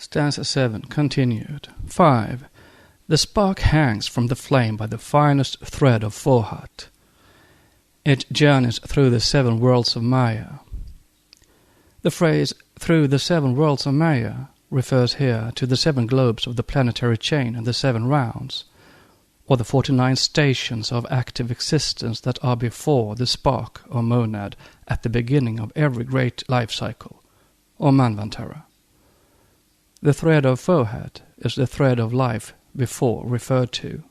Stanza 7, continued. 5. The spark hangs from the flame by the finest thread of Fohat. It journeys through the 7 worlds of Maya. The phrase, through the 7 worlds of Maya, refers here to the 7 globes of the planetary chain and the 7 rounds, or the 49 stations of active existence that are before the spark or monad at the beginning of every great life cycle, or Manvantara. The thread of Fohat is the thread of life before referred to.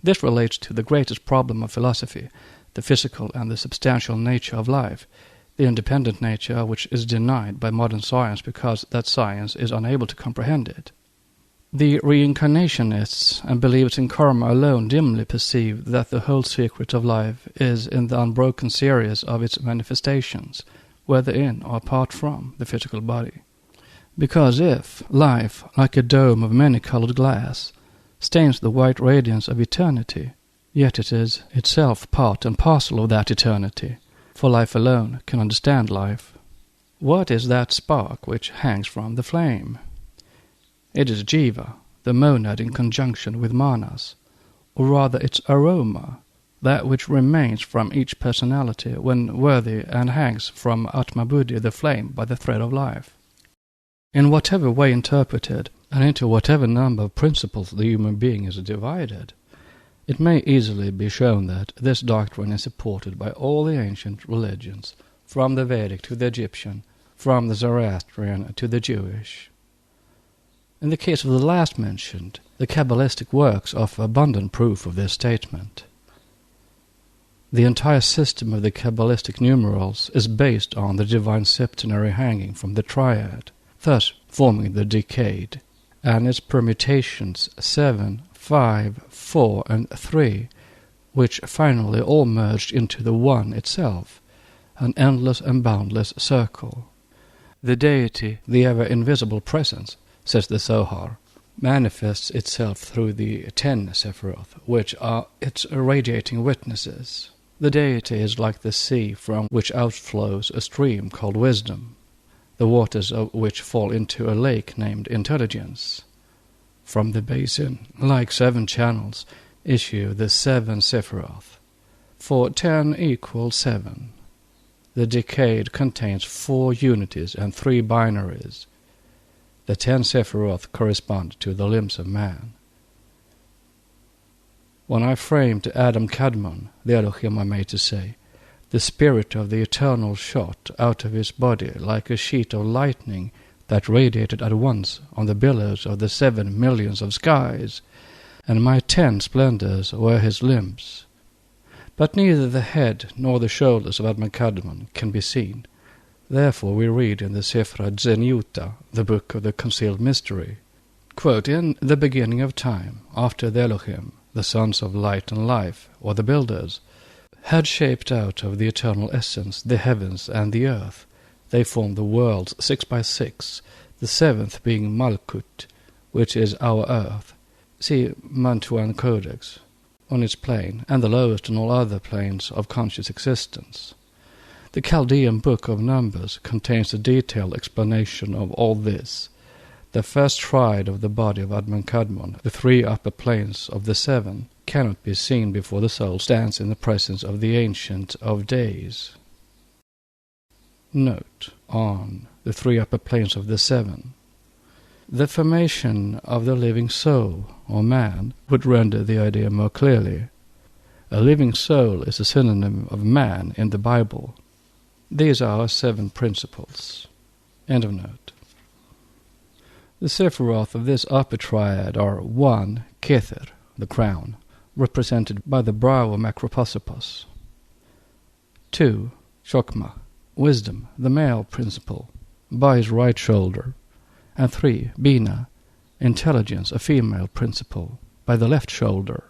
This relates to the greatest problem of philosophy, the physical and the substantial nature of life, the independent nature which is denied by modern science because that science is unable to comprehend it. The reincarnationists and believers in karma alone dimly perceive that the whole secret of life is in the unbroken series of its manifestations, whether in or apart from the physical body. Because if life, like a dome of many-colored glass, stains the white radiance of eternity, yet it is itself part and parcel of that eternity, for life alone can understand life. What is that spark which hangs from the flame? It is Jiva, the monad in conjunction with Manas, or rather its aroma, that which remains from each personality when worthy and hangs from Atma Buddhi, the flame, by the thread of life. In whatever way interpreted, and into whatever number of principles the human being is divided, it may easily be shown that this doctrine is supported by all the ancient religions, from the Vedic to the Egyptian, from the Zoroastrian to the Jewish. In the case of the last mentioned, the Kabbalistic works offer abundant proof of this statement. The entire system of the Kabbalistic numerals is based on the divine septenary hanging from the triad, thus forming the decade, and its permutations 7, 5, 4, and 3, which finally all merged into the one itself, an endless and boundless circle. The deity, the ever-invisible presence, says the Zohar, manifests itself through the 10 Sephiroth, which are its radiating witnesses. The deity is like the sea from which outflows a stream called wisdom, the waters of which fall into a lake named intelligence. From the basin, like 7 channels, issue the 7 Sephiroth, for 10 equals 7. The decade contains 4 unities and 3 binaries. The 10 Sephiroth correspond to the limbs of man. When I framed Adam Kadmon, the Elohim are made to say, the spirit of the eternal shot out of his body like a sheet of lightning that radiated at once on the billows of the 7 millions of skies, and my 10 splendors were his limbs. But neither the head nor the shoulders of Adam Kadmon can be seen. Therefore we read in the Sifra Dzenyuta, the book of the concealed mystery, quote, in the beginning of time, after the Elohim, the sons of light and life, or the builders, had shaped out of the eternal essence the heavens and the earth, they formed the worlds 6 by 6, the 7th being Malkut, which is our earth. See Mantuan Codex, on its plane, and the lowest in all other planes of conscious existence. The Chaldean Book of Numbers contains a detailed explanation of all this. The first triad of the body of Adman Kadmon, the 3 upper planes of the 7, cannot be seen before the soul stands in the presence of the Ancient of Days. Note on the 3 upper planes of the 7. The formation of the living soul, or man, would render the idea more clearly. A living soul is a synonym of man in the Bible. These are our 7 principles. End of note. The Sephiroth of this upper triad are 1. Kether, the crown, represented by the brow of Macroposopos. 2. Chokmah, wisdom, the male principle, by his right shoulder. And 3. Bina, intelligence, a female principle, by the left shoulder.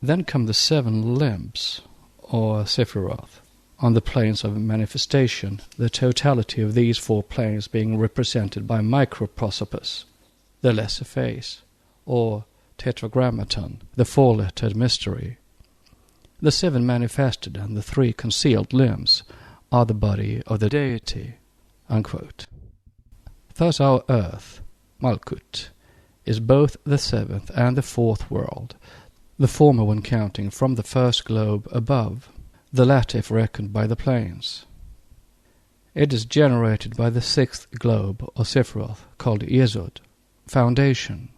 Then come the 7 limbs, or Sephiroth, on the planes of manifestation, the totality of these 4 planes being represented by Microprosopus, the lesser face, or Tetragrammaton, the 4-lettered mystery. The 7 manifested and the 3 concealed limbs are the body of the deity. Unquote. Thus our earth, Malkut, is both the seventh and the fourth world, the former when counting from the first globe above, the latter if reckoned by the planes. It is generated by the sixth globe or Sephiroth called Yesod, foundation,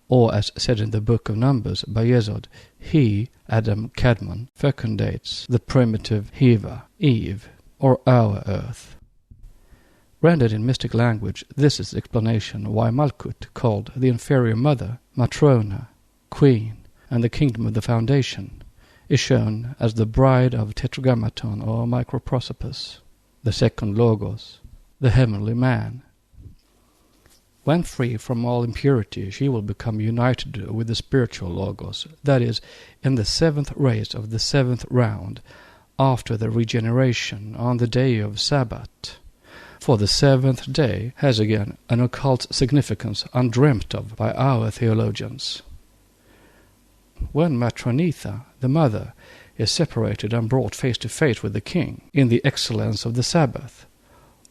or as said in the Book of Numbers by Yesod, he, Adam Kadmon, fecundates the primitive Hiva, Eve, or our earth. Rendered in mystic language, this is the explanation why Malkut, called the inferior mother, Matrona, queen, and the kingdom of the foundation, is shown as the bride of Tetragrammaton or Microprosopus, the second Logos, the heavenly man. When free from all impurity, she will become united with the spiritual Logos, that is, in the seventh race of the seventh round, after the regeneration on the day of Sabbath. For the seventh day has again an occult significance undreamt of by our theologians. When Matronitha, the mother, is separated and brought face to face with the king in the excellence of the Sabbath,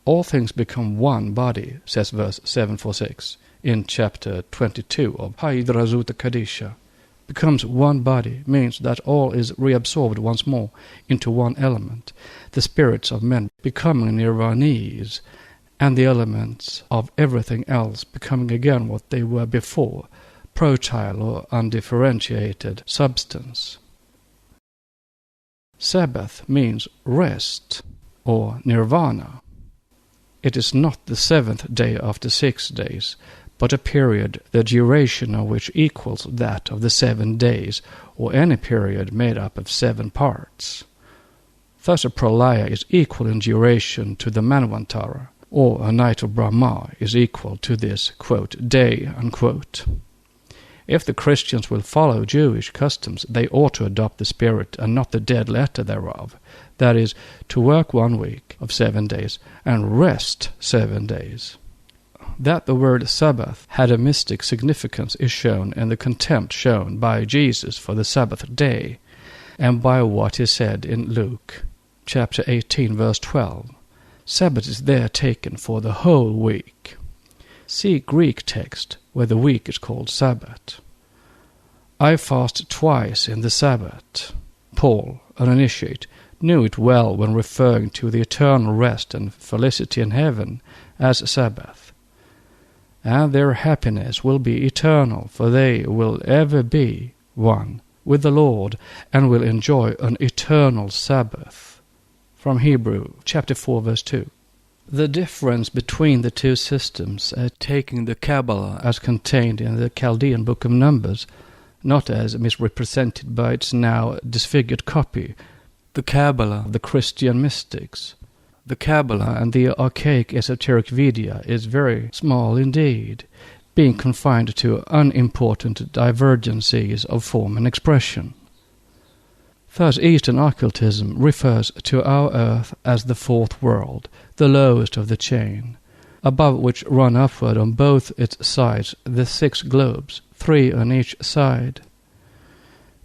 all things become one body, says verse 746 in chapter 22 of Haidrazuta Kadisha. Becomes one body means that all is reabsorbed once more into one element, the spirits of men becoming nirvanis, and the elements of everything else becoming again what they were before, protile or undifferentiated substance. Sabbath means rest, or nirvana. It is not the seventh day after 6 days, but a period the duration of which equals that of the 7 days, or any period made up of 7 parts. Thus a pralaya is equal in duration to the Manvantara, or a night of Brahma is equal to this, quote, day, unquote. If the Christians will follow Jewish customs, they ought to adopt the spirit and not the dead letter thereof, that is, to work 1 week of 7 days and rest 7 days. That the word Sabbath had a mystic significance is shown in the contempt shown by Jesus for the Sabbath day, and by what is said in Luke, chapter 18, verse 12. Sabbath is there taken for the whole week. See Greek text, where the week is called Sabbath. I fast twice in the Sabbath. Paul, an initiate, knew it well when referring to the eternal rest and felicity in heaven as Sabbath. And their happiness will be eternal, for they will ever be one with the Lord and will enjoy an eternal Sabbath. From Hebrew, chapter 4, verse 2. The difference between the two systems, taking the Kabbalah as contained in the Chaldean Book of Numbers, not as misrepresented by its now disfigured copy, the Kabbalah of the Christian mystics. The Kabbalah and the archaic esoteric Vidya is very small indeed, being confined to unimportant divergencies of form and expression. Thus Eastern occultism refers to our earth as the fourth world, the lowest of the chain, above which run upward on both its sides the 6 globes, 3 on each side.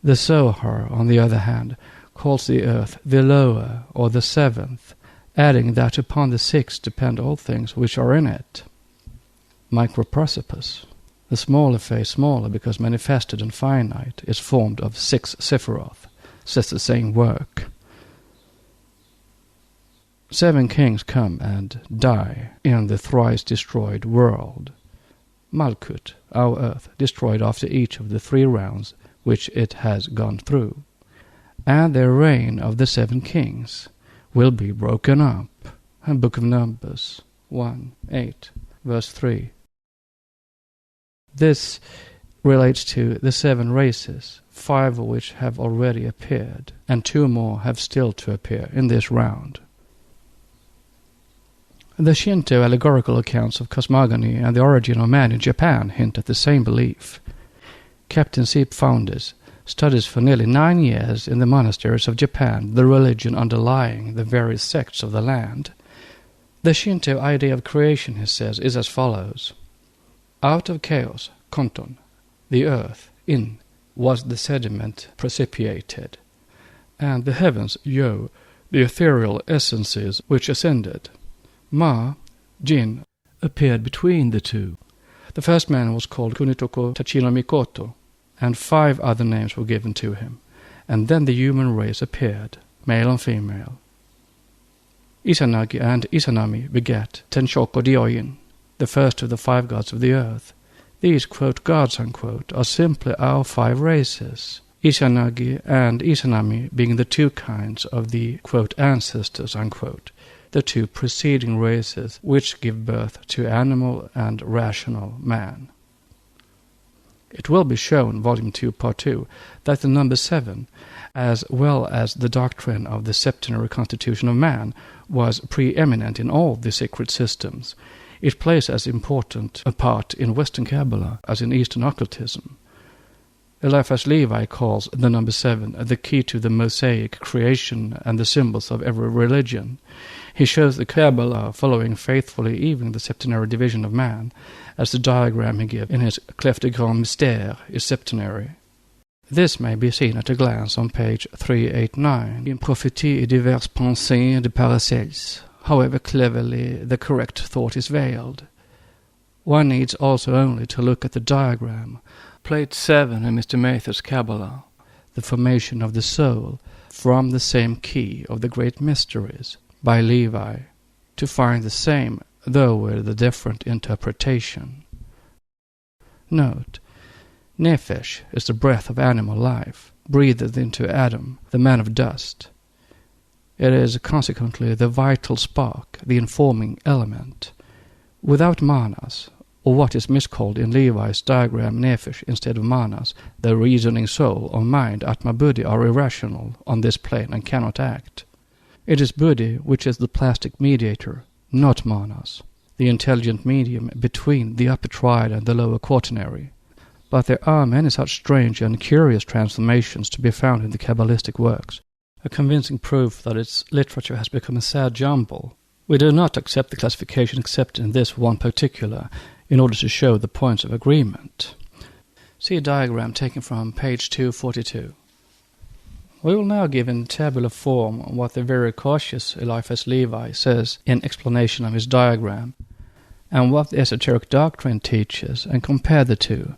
The Zohar, on the other hand, calls the earth the lower, or the 7th, adding that upon the 6th depend all things which are in it. Microprosopus, the smaller phase, smaller because manifested and finite, is formed of 6 Sephiroth, says the same work. 7 kings come and die in the thrice-destroyed world. Malkut, our earth, destroyed after each of the 3 rounds which it has gone through. And the reign of the 7 kings will be broken up. And Book of Numbers 1:8, verse 3. This relates to the 7 races, 5 of which have already appeared, and 2 more have still to appear in this round. The Shinto allegorical accounts of cosmogony and the origin of man in Japan hint at the same belief. Captain Seep Founders studies for nearly 9 years in the monasteries of Japan the religion underlying the various sects of the land. The Shinto idea of creation, he says, is as follows. Out of chaos, konton, the earth, in, was the sediment precipitated, and the heavens, yo, the ethereal essences which ascended. Ma, Jin, appeared between the two. The first man was called Kunitoko Tachino Mikoto, and 5 other names were given to him, and then the human race appeared, male and female. Izanagi and Izanami begat Tenshoko Dyoin, the first of the 5 gods of the earth. These, quote, gods, unquote, are simply our 5 races, Izanagi and Izanami being the 2 kinds of the, quote, ancestors, unquote, the 2 preceding races which give birth to animal and rational man. It will be shown, Volume 2, Part 2, that the number 7, as well as the doctrine of the septenary constitution of man, was preeminent in all the sacred systems. It plays as important a part in Western Kabbalah as in Eastern occultism. Eliphas Levi calls the number 7 the key to the Mosaic creation and the symbols of every religion. He shows the Kabbalah following faithfully even the septenary division of man, as the diagram he gives in his Clef de Grand Mystère is septenary. This may be seen at a glance on page 389 in Prophéties et diverses pensées de Paracelse. However cleverly the correct thought is veiled. One needs also only to look at the diagram, Plate 7 in Mr. Mather's Kabbalah, the formation of the soul from the same key of the great mysteries, by Levi, to find the same, though with a different interpretation. Note, Nephesh is the breath of animal life, breathed into Adam, the man of dust. It is consequently the vital spark, the informing element. Without manas, or what is miscalled in Levi's diagram Nephesh instead of manas, the reasoning soul or mind, Atma Buddhi, are irrational on this plane and cannot act. It is Buddhi which is the plastic mediator, not manas, the intelligent medium between the upper triad and the lower quaternary. But there are many such strange and curious transformations to be found in the Kabbalistic works, a convincing proof that its literature has become a sad jumble. We do not accept the classification except in this one particular, in order to show the points of agreement. See a diagram taken from page 242. We will now give in tabular form what the very cautious Eliphas Levi says in explanation of his diagram, and what the esoteric doctrine teaches, and compare the two.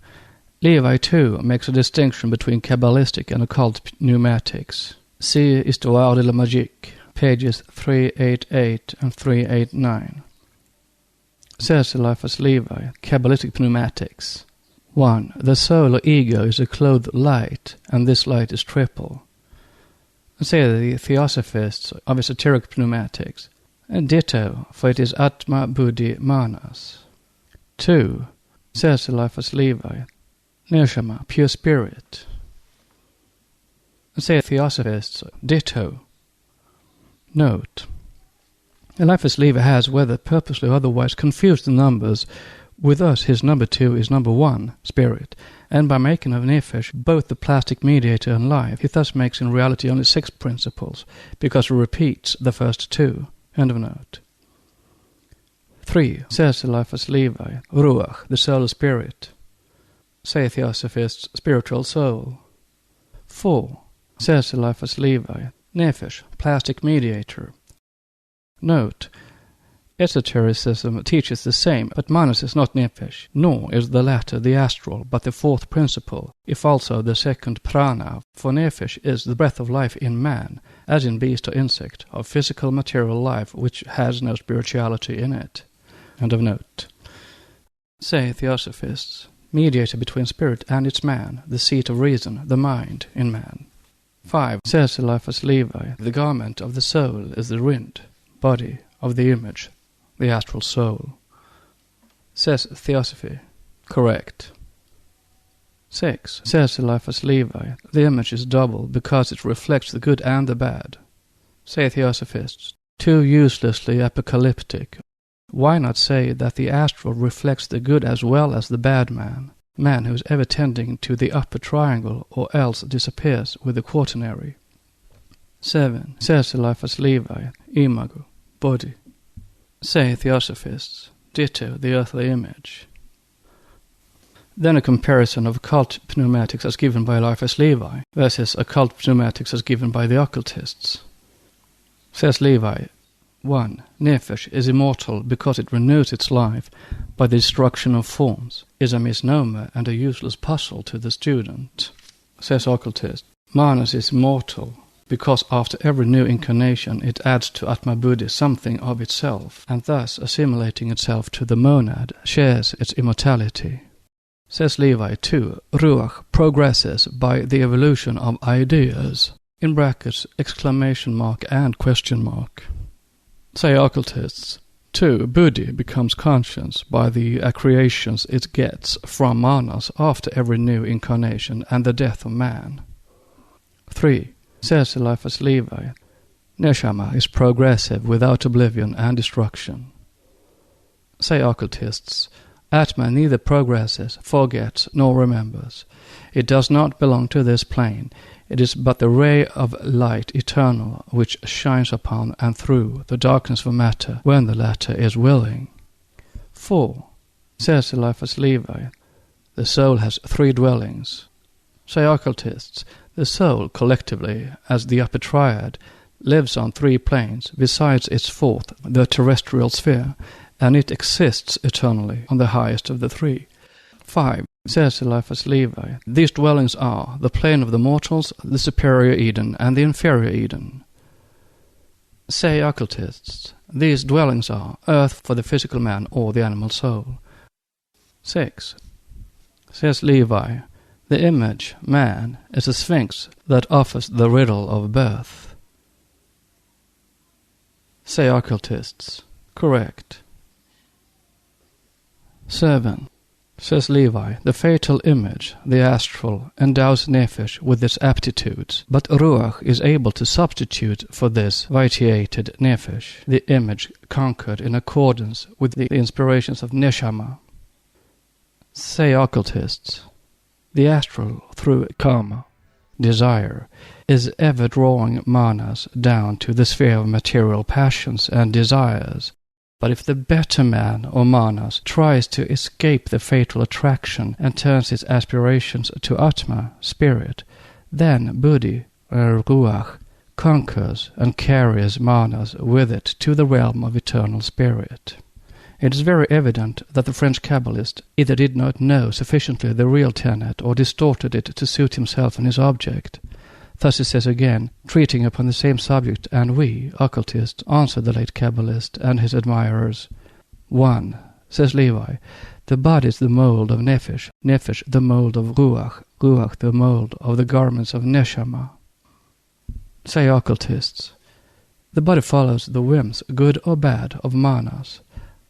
Levi, too, makes a distinction between Kabbalistic and occult pneumatics. See Histoire de la Magique, pages 388 and 389. Says Eliphas Levi, Kabbalistic pneumatics. 1. The soul or ego is a clothed light, and this light is triple. Say the Theosophists of esoteric pneumatics. Ditto, for it is Atma Buddhi Manas. 2. Says Eliphas Levi, Nirshama, pure spirit. Say Theosophists, ditto. Note, Eliphas Levi has, whether purposely or otherwise, confused the numbers. With us, his number 2 is number 1, spirit, and by making of Nephesh both the plastic mediator and life, he thus makes in reality only 6 principles, because he repeats the first 2. End of note. 3. Says Eliphas Levi, Ruach, the soul or spirit. Say Theosophists, spiritual soul. 4. Says Eliphas Levi, Nephesh, plastic mediator. Note, esotericism teaches the same, but manas is not Nephesh, nor is the latter the astral, but the 4th principle, if also the 2nd prana, for Nephesh is the breath of life in man, as in beast or insect, of physical material life which has no spirituality in it. End of note. Say Theosophists, mediator between spirit and its man, the seat of reason, the mind, in man. 5. Says Eliphas Levi, the garment of the soul is the rind, body of the image, the astral soul. Says Theosophy, correct. 6. Says Eliphas Levi, the image is double because it reflects the good and the bad. Say Theosophists, too uselessly apocalyptic. Why not say that the astral reflects the good as well as the bad man who is ever tending to the upper triangle or else disappears with the quaternary? 7. Says Eliphas Levi, imago, body. Say Theosophists, ditto, the earthly image. Then a comparison of occult pneumatics as given by Eliphas Levi versus occult pneumatics as given by the occultists. Says Levi, 1. Nefesh is immortal because it renews its life by the destruction of forms, is a misnomer and a useless puzzle to the student. Says occultist, Manas is immortal because after every new incarnation it adds to Atma Buddhi something of itself, and thus assimilating itself to the monad shares its immortality. Says Levi 2. Ruach progresses by the evolution of ideas, in brackets, exclamation mark and question mark. Say occultists, 2. Buddhi becomes conscious by the accretions it gets from manas after every new incarnation and the death of man. 3. Says Eliphas Levi, Neshama is progressive without oblivion and destruction. Say occultists, Atma neither progresses, forgets, nor remembers. It does not belong to this plane. It is but the ray of light eternal which shines upon and through the darkness of matter when the latter is willing. 4. Says Eliphas Levi, the soul has 3 dwellings. Say occultists, the soul collectively, as the upper triad, lives on 3 planes besides its 4th, the terrestrial sphere, and it exists eternally on the highest of the 3. 5. Says Eliphas Levi, these dwellings are the plane of the mortals, the superior Eden, and the inferior Eden. Say occultists, these dwellings are earth for the physical man or the animal soul. 6. Says Levi, the image, man, is a sphinx that offers the riddle of birth. Say occultists, correct. 7. Says Levi, the fatal image, the astral, endows Nefesh with its aptitudes, but Ruach is able to substitute for this vitiated Nefesh, the image conquered in accordance with the inspirations of Neshama. Say occultists, the astral, through karma, desire, is ever drawing manas down to the sphere of material passions and desires. But if the better man or manas tries to escape the fatal attraction and turns his aspirations to Atma, spirit, then Buddhi, Ruach, conquers and carries manas with it to the realm of eternal spirit. It is very evident that the French Kabbalist either did not know sufficiently the real tenet or distorted it to suit himself and his object. Thus he says again, treating upon the same subject, and we, occultists, answer the late Kabbalist and his admirers. 1. Says Levi, the body is the mold of Nefesh, Nefesh the mold of Ruach, Ruach the mold of the garments of Neshama. Say occultists, the body follows the whims, good or bad, of manas.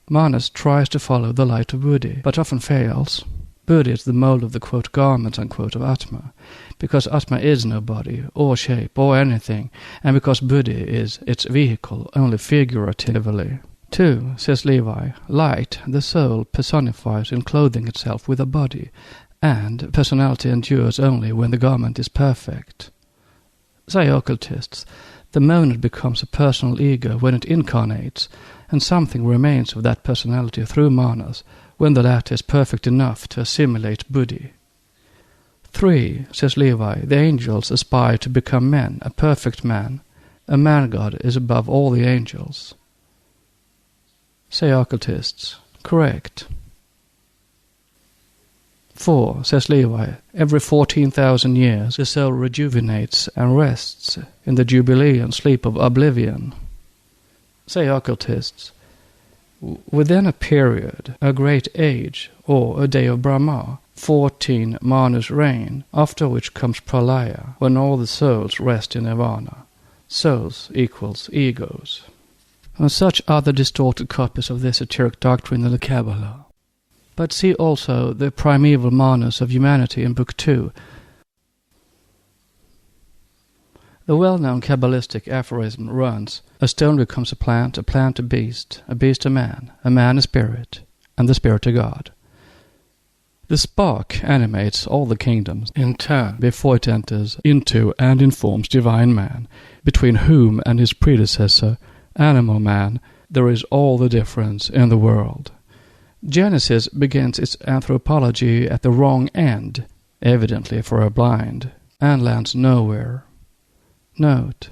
Manas tries to follow the light of Buddhi, but often fails. Buddhi is the mold of the quote garments unquote of Atma, because Atma is no body, or shape, or anything, and because Buddhi is its vehicle only figuratively. 2. Says Levi, light, the soul, personifies in clothing itself with a body, and personality endures only when the garment is perfect. Say occultists, the monad becomes a personal ego when it incarnates, and something remains of that personality through manas, when the latter is perfect enough to assimilate Buddhi. 3. Says Levi, the angels aspire to become men, a perfect man. A man-god is above all the angels. Say occultists, correct. 4. Says Levi, every 14,000 years the soul rejuvenates and rests in the jubilee and sleep of oblivion. Say occultists, within a period, a great age, or a day of Brahma, 14 manus reign, after which comes pralaya, when all the souls rest in nirvana. Souls equals egos. And such are the distorted copies of the esoteric doctrine in the Kabbalah. But see also the primeval manus of humanity in Book 2. The well-known Kabbalistic aphorism runs, a stone becomes a plant a beast a man a spirit, and the spirit a god. The spark animates all the kingdoms in turn before it enters into and informs divine man, between whom and his predecessor, animal man, there is all the difference in the world. Genesis begins its anthropology at the wrong end, evidently for a blind, and lands nowhere. Note,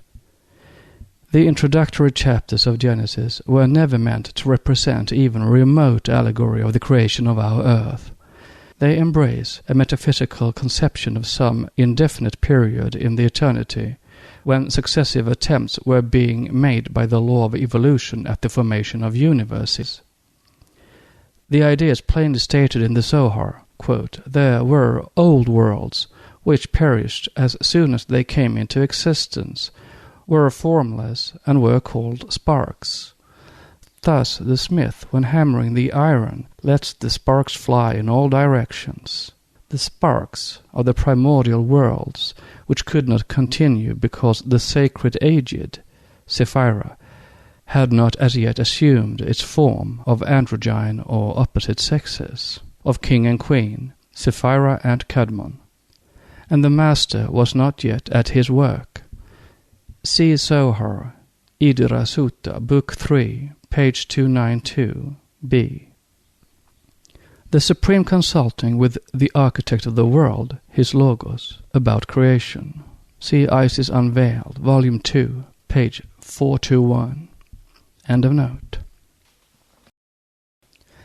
The introductory chapters of Genesis were never meant to represent even a remote allegory of the creation of our earth. They embrace a metaphysical conception of some indefinite period in the eternity, when successive attempts were being made by the law of evolution at the formation of universes. The idea is plainly stated in the Zohar, quote, "There were old worlds, which perished as soon as they came into existence, were formless, and were called sparks. Thus the smith, when hammering the iron, lets the sparks fly in all directions. The sparks are the primordial worlds, which could not continue because the sacred aged, Sephira, had not as yet assumed its form of androgyne or opposite sexes, of king and queen, Sephira and Kadmon. And the master was not yet at his work." See Zohar, Idra Sutta, Book 3, page 292, b. The supreme consulting with the architect of the world, his logos, about creation. See Isis Unveiled, Volume 2, page 421. End of note.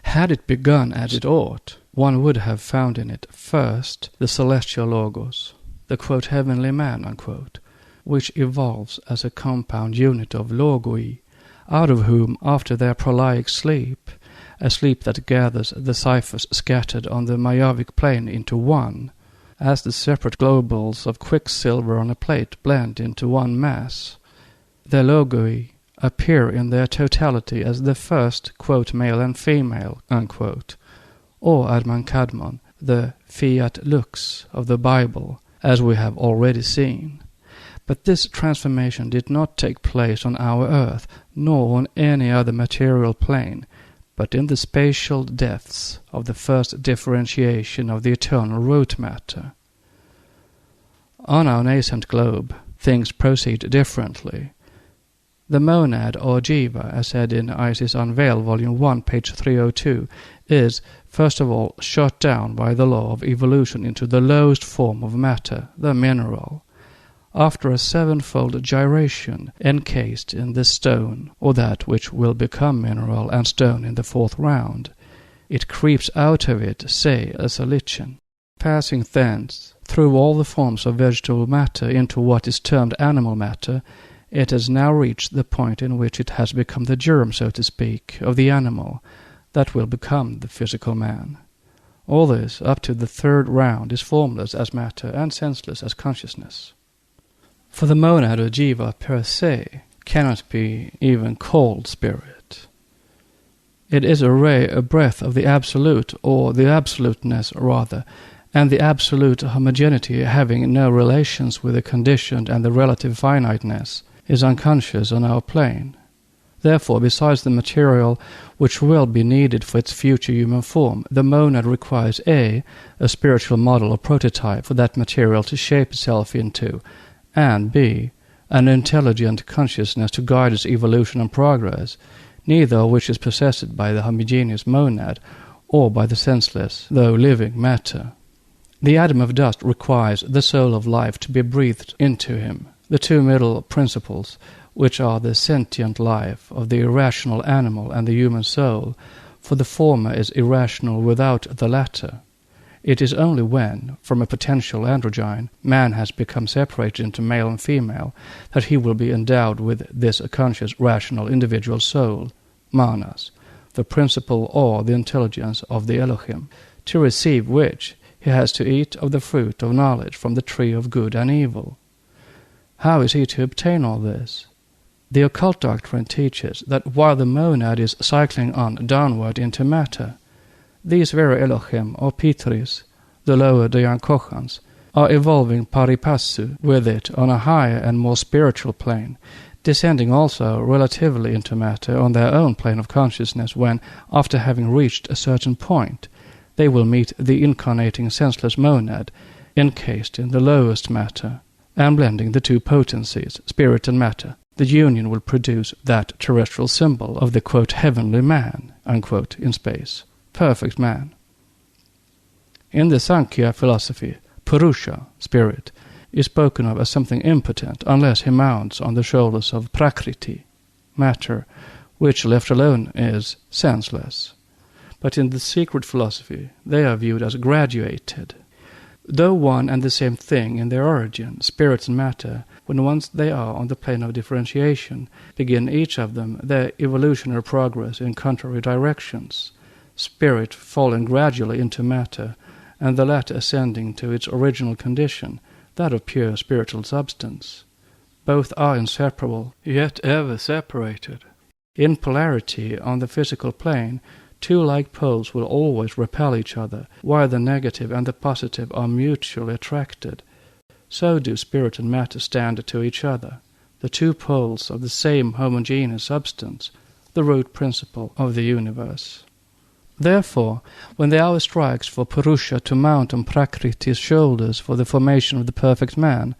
Had it begun as it ought, one would have found in it first the celestial logos, the quote heavenly man, unquote, which evolves as a compound unit of logoi, out of whom, after their prolaic sleep, a sleep that gathers the ciphers scattered on the Mayavic plane into one, as the separate globules of quicksilver on a plate blend into one mass, their logoi appear in their totality as the first, quote, male and female, unquote, or Adman Kadmon, the fiat lux of the Bible, as we have already seen. But this transformation did not take place on our earth, nor on any other material plane, but in the spatial depths of the first differentiation of the eternal root matter. On our nascent globe, things proceed differently. The monad, or jiva, as said in Isis Unveiled, Volume 1, page 302, is, first of all, shot down by the law of evolution into the lowest form of matter, the mineral. After a sevenfold gyration encased in the stone, or that which will become mineral and stone in the fourth round, it creeps out of it, say, as a lichen, passing thence through all the forms of vegetable matter into what is termed animal matter. It has now reached the point in which it has become the germ, so to speak, of the animal that will become the physical man. All this, up to the third round, is formless as matter and senseless as consciousness. For the monad or jiva per se cannot be even called spirit. It is a ray, a breath of the absolute, or the absoluteness rather, and the absolute homogeneity having no relations with the conditioned and the relative finiteness, is unconscious on our plane. Therefore, besides the material which will be needed for its future human form, the monad requires a spiritual model or prototype for that material to shape itself into, and b, an intelligent consciousness to guide its evolution and progress, neither of which is possessed by the homogeneous monad or by the senseless, though living, matter. The atom of dust requires the soul of life to be breathed into him. The two middle principles, which are the sentient life of the irrational animal and the human soul, for the former is irrational without the latter. It is only when, from a potential androgyne, man has become separated into male and female, that he will be endowed with this conscious, rational, individual soul, manas, the principle or the intelligence of the Elohim, to receive which he has to eat of the fruit of knowledge from the tree of good and evil. How is he to obtain all this? The occult doctrine teaches that while the monad is cycling on downward into matter, these very Elohim, or Pitris, the lower Dayan Kochans, are evolving paripassu with it on a higher and more spiritual plane, descending also relatively into matter on their own plane of consciousness when, after having reached a certain point, they will meet the incarnating senseless monad, encased in the lowest matter, and blending the two potencies, spirit and matter. The union will produce that terrestrial symbol of the, quote, heavenly man, unquote, in space, perfect man. In the Sankhya philosophy, Purusha, spirit, is spoken of as something impotent unless he mounts on the shoulders of prakriti, matter, which left alone is senseless. But in the secret philosophy they are viewed as graduated. Though one and the same thing in their origin, spirit and matter, when once they are on the plane of differentiation, begin each of them their evolutionary progress in contrary directions, spirit falling gradually into matter, and the latter ascending to its original condition, that of pure spiritual substance. Both are inseparable, yet ever separated. In polarity on the physical plane, two like poles will always repel each other, while the negative and the positive are mutually attracted. So do spirit and matter stand to each other, the two poles of the same homogeneous substance, the root principle of the universe. Therefore, when the hour strikes for Purusha to mount on Prakriti's shoulders for the formation of the perfect man,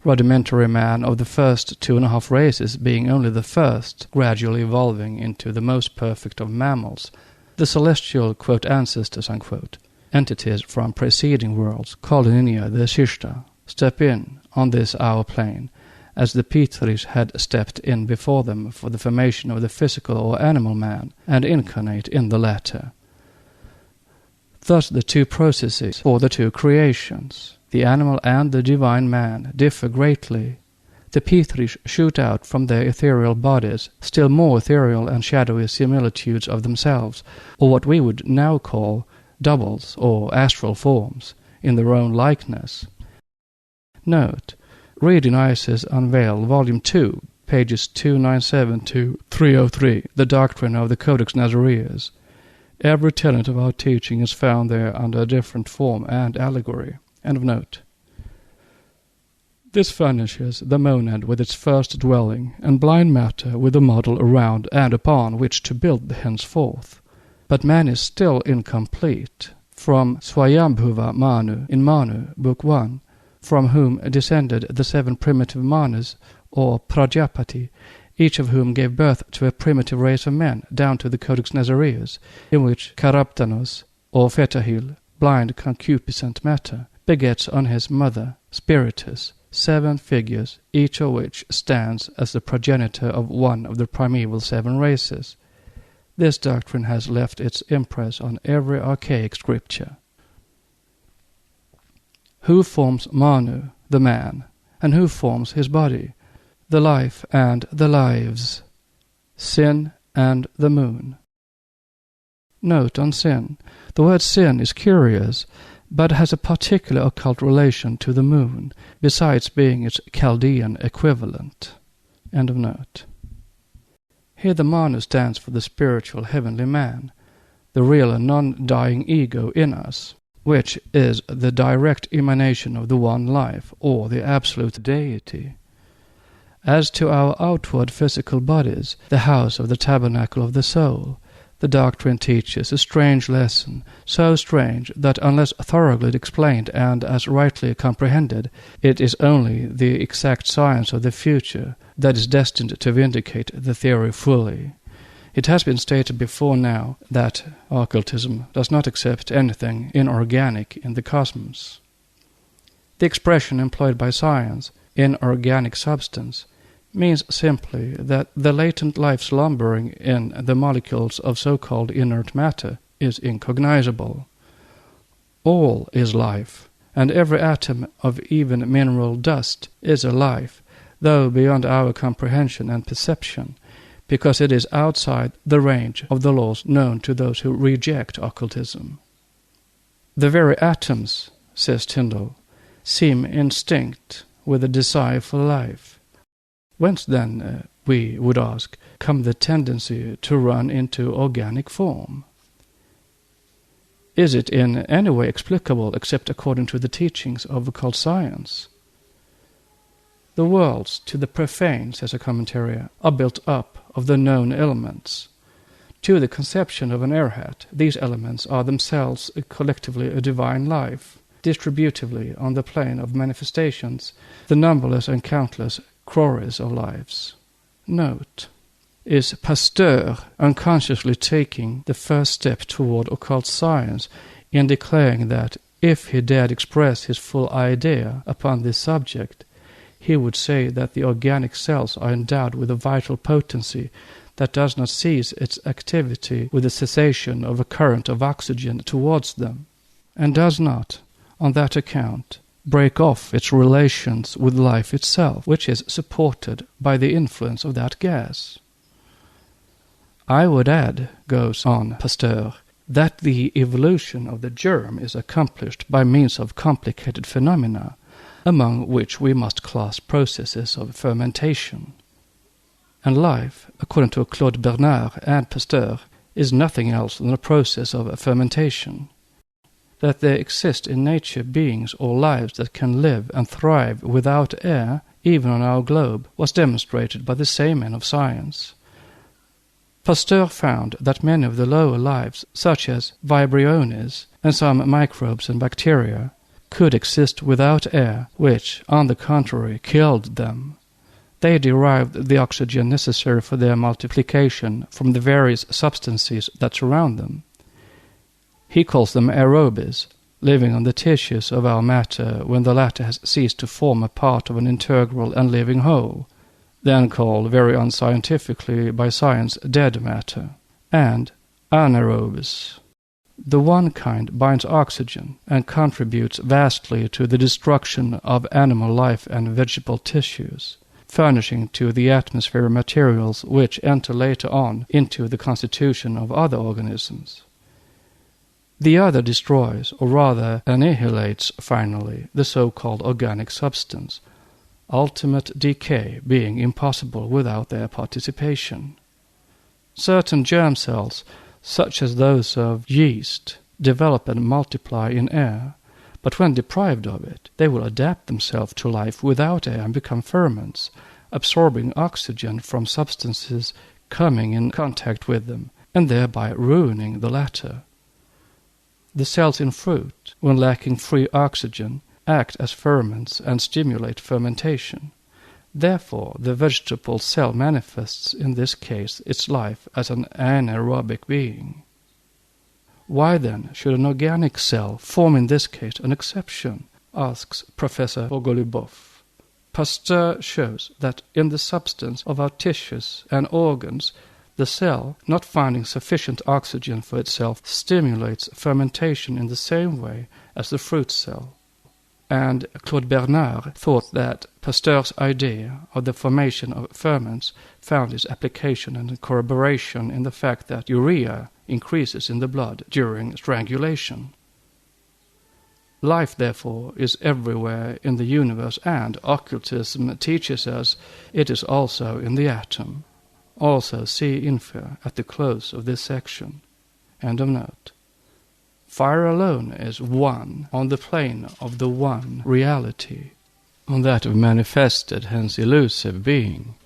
rudimentary man of the first 2.5 races being only the first, gradually evolving into the most perfect of mammals, the celestial, quote, ancestors, unquote, entities from preceding worlds, called in India the Shishta, step in on this our plane, as the Pitris had stepped in before them for the formation of the physical or animal man, and incarnate in the latter. Thus the two processes, or the two creations, the animal and the divine man, differ greatly. The Pitris shoot out from their ethereal bodies still more ethereal and shadowy similitudes of themselves, or what we would now call doubles or astral forms, in their own likeness. Note, read in Isis Unveiled, Volume 2, pages 297 to 303, the Doctrine of the Codex Nazareus. Every tenet of our teaching is found there under a different form and allegory. End of note. This furnishes the monad with its first dwelling, and blind matter with a model around and upon which to build henceforth. But man is still incomplete. From Swayambhuva Manu in Manu, Book 1, from whom descended the 7 primitive Manus, or Prajapati, each of whom gave birth to a primitive race of men, down to the Codex Nazareus, in which Karaptanos, or Fetahil, blind concupiscent matter, begets on his mother, Spiritus, 7 figures, each of which stands as the progenitor of one of the primeval 7 races. This doctrine has left its impress on every archaic scripture. Who forms Manu, the man, and who forms his body, the life and the lives, sin and the moon? Note on sin. The word sin is curious, but has a particular occult relation to the moon, besides being its Chaldean equivalent. End of note. Here the Manu stands for the spiritual heavenly man, the real and non-dying ego in us, which is the direct emanation of the one life, or the absolute deity. As to our outward physical bodies, the house of the tabernacle of the soul, the doctrine teaches a strange lesson, so strange that unless thoroughly explained and as rightly comprehended, it is only the exact science of the future that is destined to vindicate the theory fully. It has been stated before now that occultism does not accept anything inorganic in the cosmos. The expression employed by science, inorganic substance, means simply that the latent life slumbering in the molecules of so-called inert matter is incognizable. All is life, and every atom of even mineral dust is a life, though beyond our comprehension and perception, because it is outside the range of the laws known to those who reject occultism. The very atoms, says Tyndall, seem instinct with a desire for life. Whence then, we would ask, come the tendency to run into organic form? Is it in any way explicable except according to the teachings of occult science? The worlds, to the profane, says a commentary, are built up of the known elements. To the conception of an arahat, these elements are themselves collectively a divine life, distributively on the plane of manifestations, the numberless and countless crores of lives. Note, is Pasteur unconsciously taking the first step toward occult science in declaring that If he dared express his full idea upon this subject, he would say that the organic cells are endowed with a vital potency that does not cease its activity with the cessation of a current of oxygen towards them, and does not, on that account, break off its relations with life itself, which is supported by the influence of that gas. I would add, goes on Pasteur, that the evolution of the germ is accomplished by means of complicated phenomena, among which we must class processes of fermentation. And life, according to Claude Bernard and Pasteur, is nothing else than a process of fermentation. That there exist in nature beings or lives that can live and thrive without air, even on our globe, was demonstrated by the same men of science. Pasteur found that many of the lower lives, such as vibriones and some microbes and bacteria, could exist without air, which, on the contrary, killed them. They derived the oxygen necessary for their multiplication from the various substances that surround them. He calls them aerobes, living on the tissues of our matter when the latter has ceased to form a part of an integral and living whole, then called very unscientifically by science dead matter, and anaerobes. The one kind binds oxygen and contributes vastly to the destruction of animal life and vegetable tissues, furnishing to the atmosphere materials which enter later on into the constitution of other organisms. The other destroys, or rather annihilates finally, the so-called organic substance, ultimate decay being impossible without their participation. Certain germ cells, such as those of yeast, develop and multiply in air, but when deprived of it, they will adapt themselves to life without air and become ferments, absorbing oxygen from substances coming in contact with them, and thereby ruining the latter. The cells in fruit, when lacking free oxygen, act as ferments and stimulate fermentation. Therefore, the vegetable cell manifests in this case its life as an anaerobic being. Why then should an organic cell form in this case an exception? Asks Professor Golubov. Pasteur shows that in the substance of our tissues and organs, the cell, not finding sufficient oxygen for itself, stimulates fermentation in the same way as the fruit cell. And Claude Bernard thought that Pasteur's idea of the formation of ferments found its application and corroboration in the fact that urea increases in the blood during strangulation. Life, therefore, is everywhere in the universe, and occultism teaches us it is also in the atom. Also see info at the close of this section. End of note. Fire alone is one on the plane of the one reality, on that of manifested, hence elusive, being.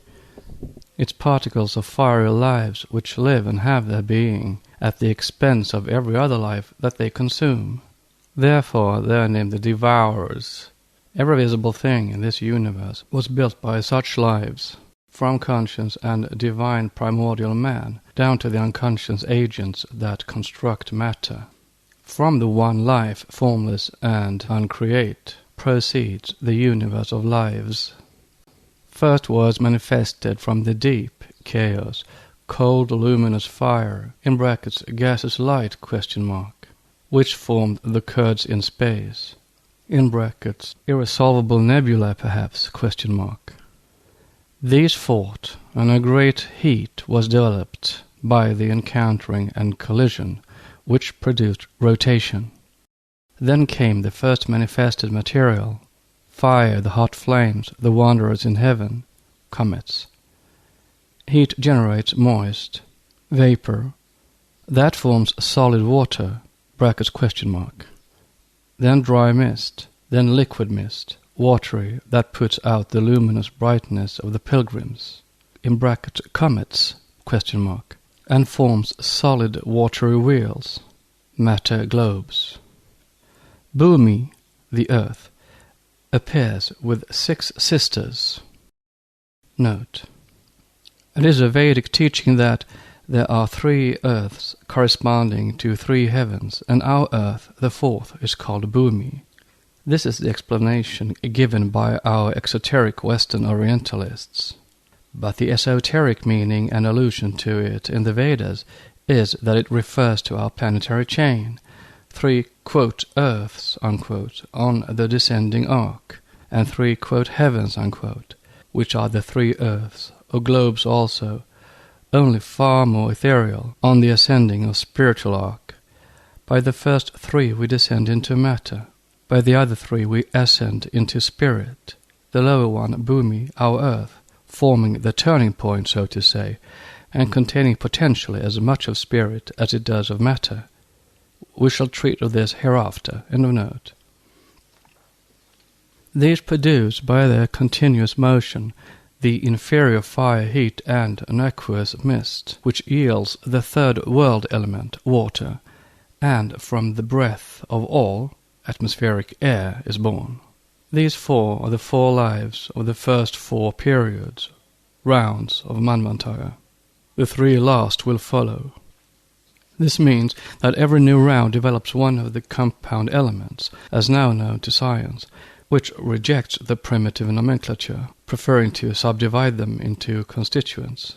Its particles are fiery lives which live and have their being at the expense of every other life that they consume. Therefore they are named the devourers. Every visible thing in this universe was built by such lives, from conscious and divine primordial man down to the unconscious agents that construct matter. From the one life, formless and uncreate, proceeds the universe of lives. First was manifested from the deep, chaos, cold luminous fire, in brackets gaseous light, ? Which formed the curds in space, in brackets irresolvable nebulae perhaps, ? These fought, and a great heat was developed by the encountering and collision, which produced rotation. Then came the first manifested material, fire, the hot flames, the wanderers in heaven, comets. Heat generates moist, vapor. That forms solid water, ? Then dry mist, then liquid mist, watery, that puts out the luminous brightness of the pilgrims, in bracket comets, ? And forms solid watery wheels, matter globes. Bhumi, the earth, appears with 6 sisters. Note. It is a Vedic teaching that There are 3 earths corresponding to 3 heavens, and our earth, the 4th, is called Bhumi. This is the explanation given by our exoteric Western Orientalists. But the esoteric meaning and allusion to it in the Vedas is that it refers to our planetary chain, 3, quote, earths, unquote, on the descending arc, and 3, quote, heavens, unquote, which are the 3 earths, or globes also, only far more ethereal, on the ascending or spiritual arc. By the first 3 we descend into matter. By the other 3 we ascend into spirit. The lower one, Bhumi, our earth, forming the turning point, so to say, and containing potentially as much of spirit as it does of matter. We shall treat of this hereafter. End of note. These produce by their continuous motion the inferior fire, heat, and an aqueous mist, which yields the 3rd world element, water, and from the breath of all, atmospheric air is born. These 4 are the 4 lives of the first 4 periods, rounds of Manvantara. The 3 last will follow. This means that every new round develops one of the compound elements, as now known to science, which rejects the primitive nomenclature, preferring to subdivide them into constituents.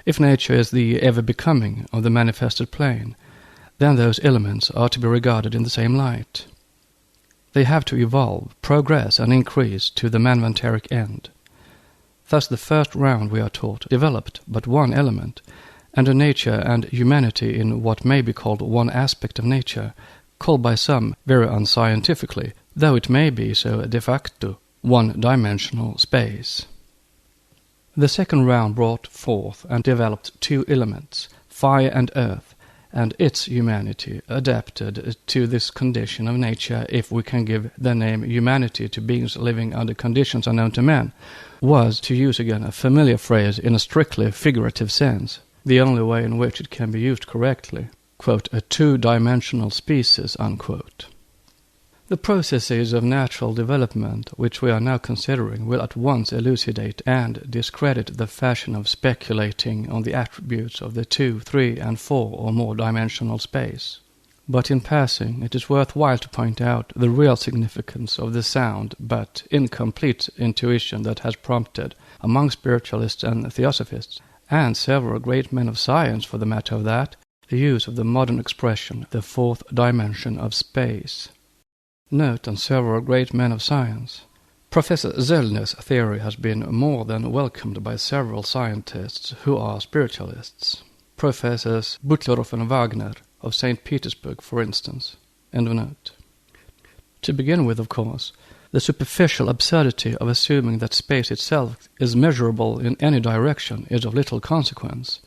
If nature is the ever-becoming of the manifested plane, then those elements are to be regarded in the same light. They have to evolve, progress, and increase to the manvantaric end. Thus the first round, we are taught, developed but one element, and a nature and humanity in what may be called one aspect of nature, called by some, very unscientifically, though it may be so de facto, one-dimensional space. The second round brought forth and developed 2 elements, fire and earth, and its humanity, adapted to this condition of nature, if we can give the name humanity to beings living under conditions unknown to man, was, to use again a familiar phrase in a strictly figurative sense, the only way in which it can be used correctly, quote, a 2-dimensional species, unquote. The processes of natural development which we are now considering will at once elucidate and discredit the fashion of speculating on the attributes of the 2, 3, and 4 or more dimensional space. But in passing, it is worthwhile to point out the real significance of the sound but incomplete intuition that has prompted, among spiritualists and theosophists, and several great men of science for the matter of that, the use of the modern expression, the 4th dimension of space. Note on several great men of science. Professor Zellner's theory has been more than welcomed by several scientists who are spiritualists. Professors Butlerov and Wagner of St. Petersburg, for instance. End of note. To begin with, of course, the superficial absurdity of assuming that space itself is measurable in any direction is of little consequence.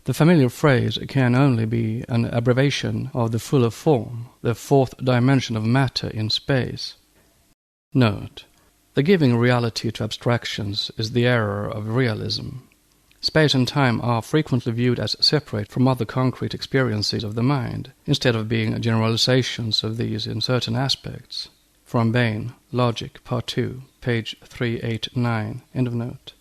The familiar phrase can only be an abbreviation of the fuller form, the 4th dimension of matter in space. Note: the giving reality to abstractions is the error of realism. Space and time are frequently viewed as separate from other concrete experiences of the mind, instead of being generalizations of these in certain aspects. From Bain, Logic, Part 2, page 389, end of note.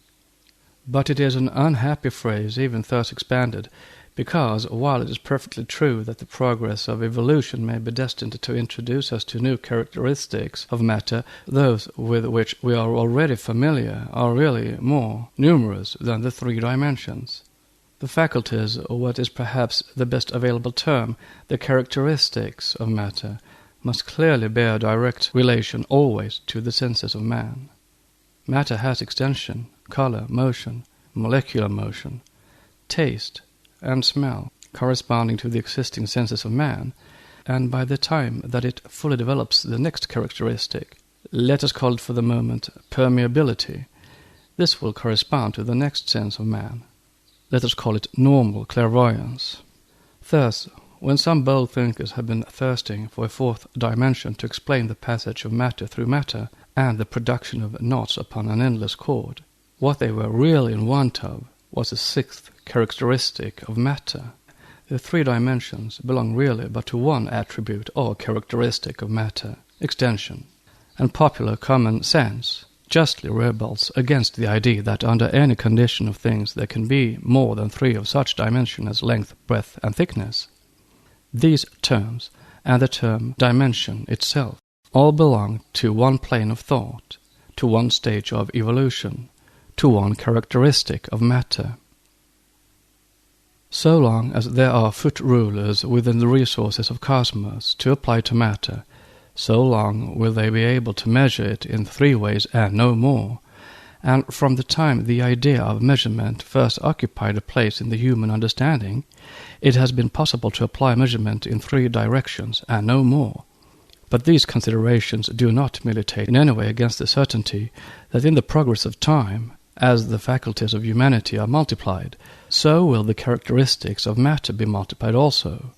But it is an unhappy phrase even thus expanded, because while it is perfectly true that the progress of evolution may be destined to introduce us to new characteristics of matter, those with which we are already familiar are really more numerous than the 3 dimensions. The faculties, or what is perhaps the best available term, the characteristics of matter, must clearly bear direct relation always to the senses of man. Matter has extension, color, motion, molecular motion, taste, and smell, corresponding to the existing senses of man, and by the time that it fully develops the next characteristic, let us call it for the moment permeability, this will correspond to the next sense of man. Let us call it normal clairvoyance. Thus, when some bold thinkers have been thirsting for a 4th dimension to explain the passage of matter through matter and the production of knots upon an endless cord, what they were really in want of was a 6th characteristic of matter. The 3 dimensions belong really but to one attribute or characteristic of matter, extension, and popular common sense, justly rebels against the idea that under any condition of things there can be more than 3 of such dimension as length, breadth, and thickness. These terms, and the term dimension itself, all belong to one plane of thought, to one stage of evolution, to one characteristic of matter. So long as there are foot rulers within the resources of cosmos to apply to matter, so long will they be able to measure it in 3 ways and no more, and from the time the idea of measurement first occupied a place in the human understanding, it has been possible to apply measurement in 3 directions and no more. But these considerations do not militate in any way against the certainty that in the progress of time, as the faculties of humanity are multiplied, so will the characteristics of matter be multiplied also.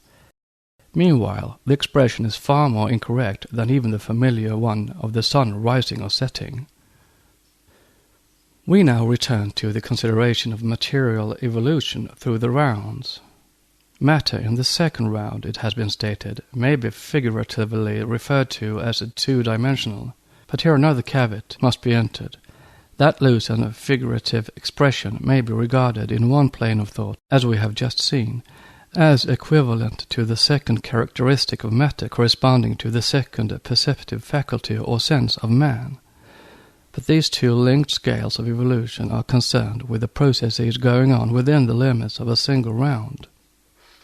Meanwhile, the expression is far more incorrect than even the familiar one of the sun rising or setting. We now return to the consideration of material evolution through the rounds. Matter in the second round, it has been stated, may be figuratively referred to as a 2-dimensional, but here another caveat must be entered. That loose and figurative expression may be regarded in one plane of thought, as we have just seen, as equivalent to the second characteristic of matter corresponding to the second perceptive faculty or sense of man. But these 2 linked scales of evolution are concerned with the processes going on within the limits of a single round.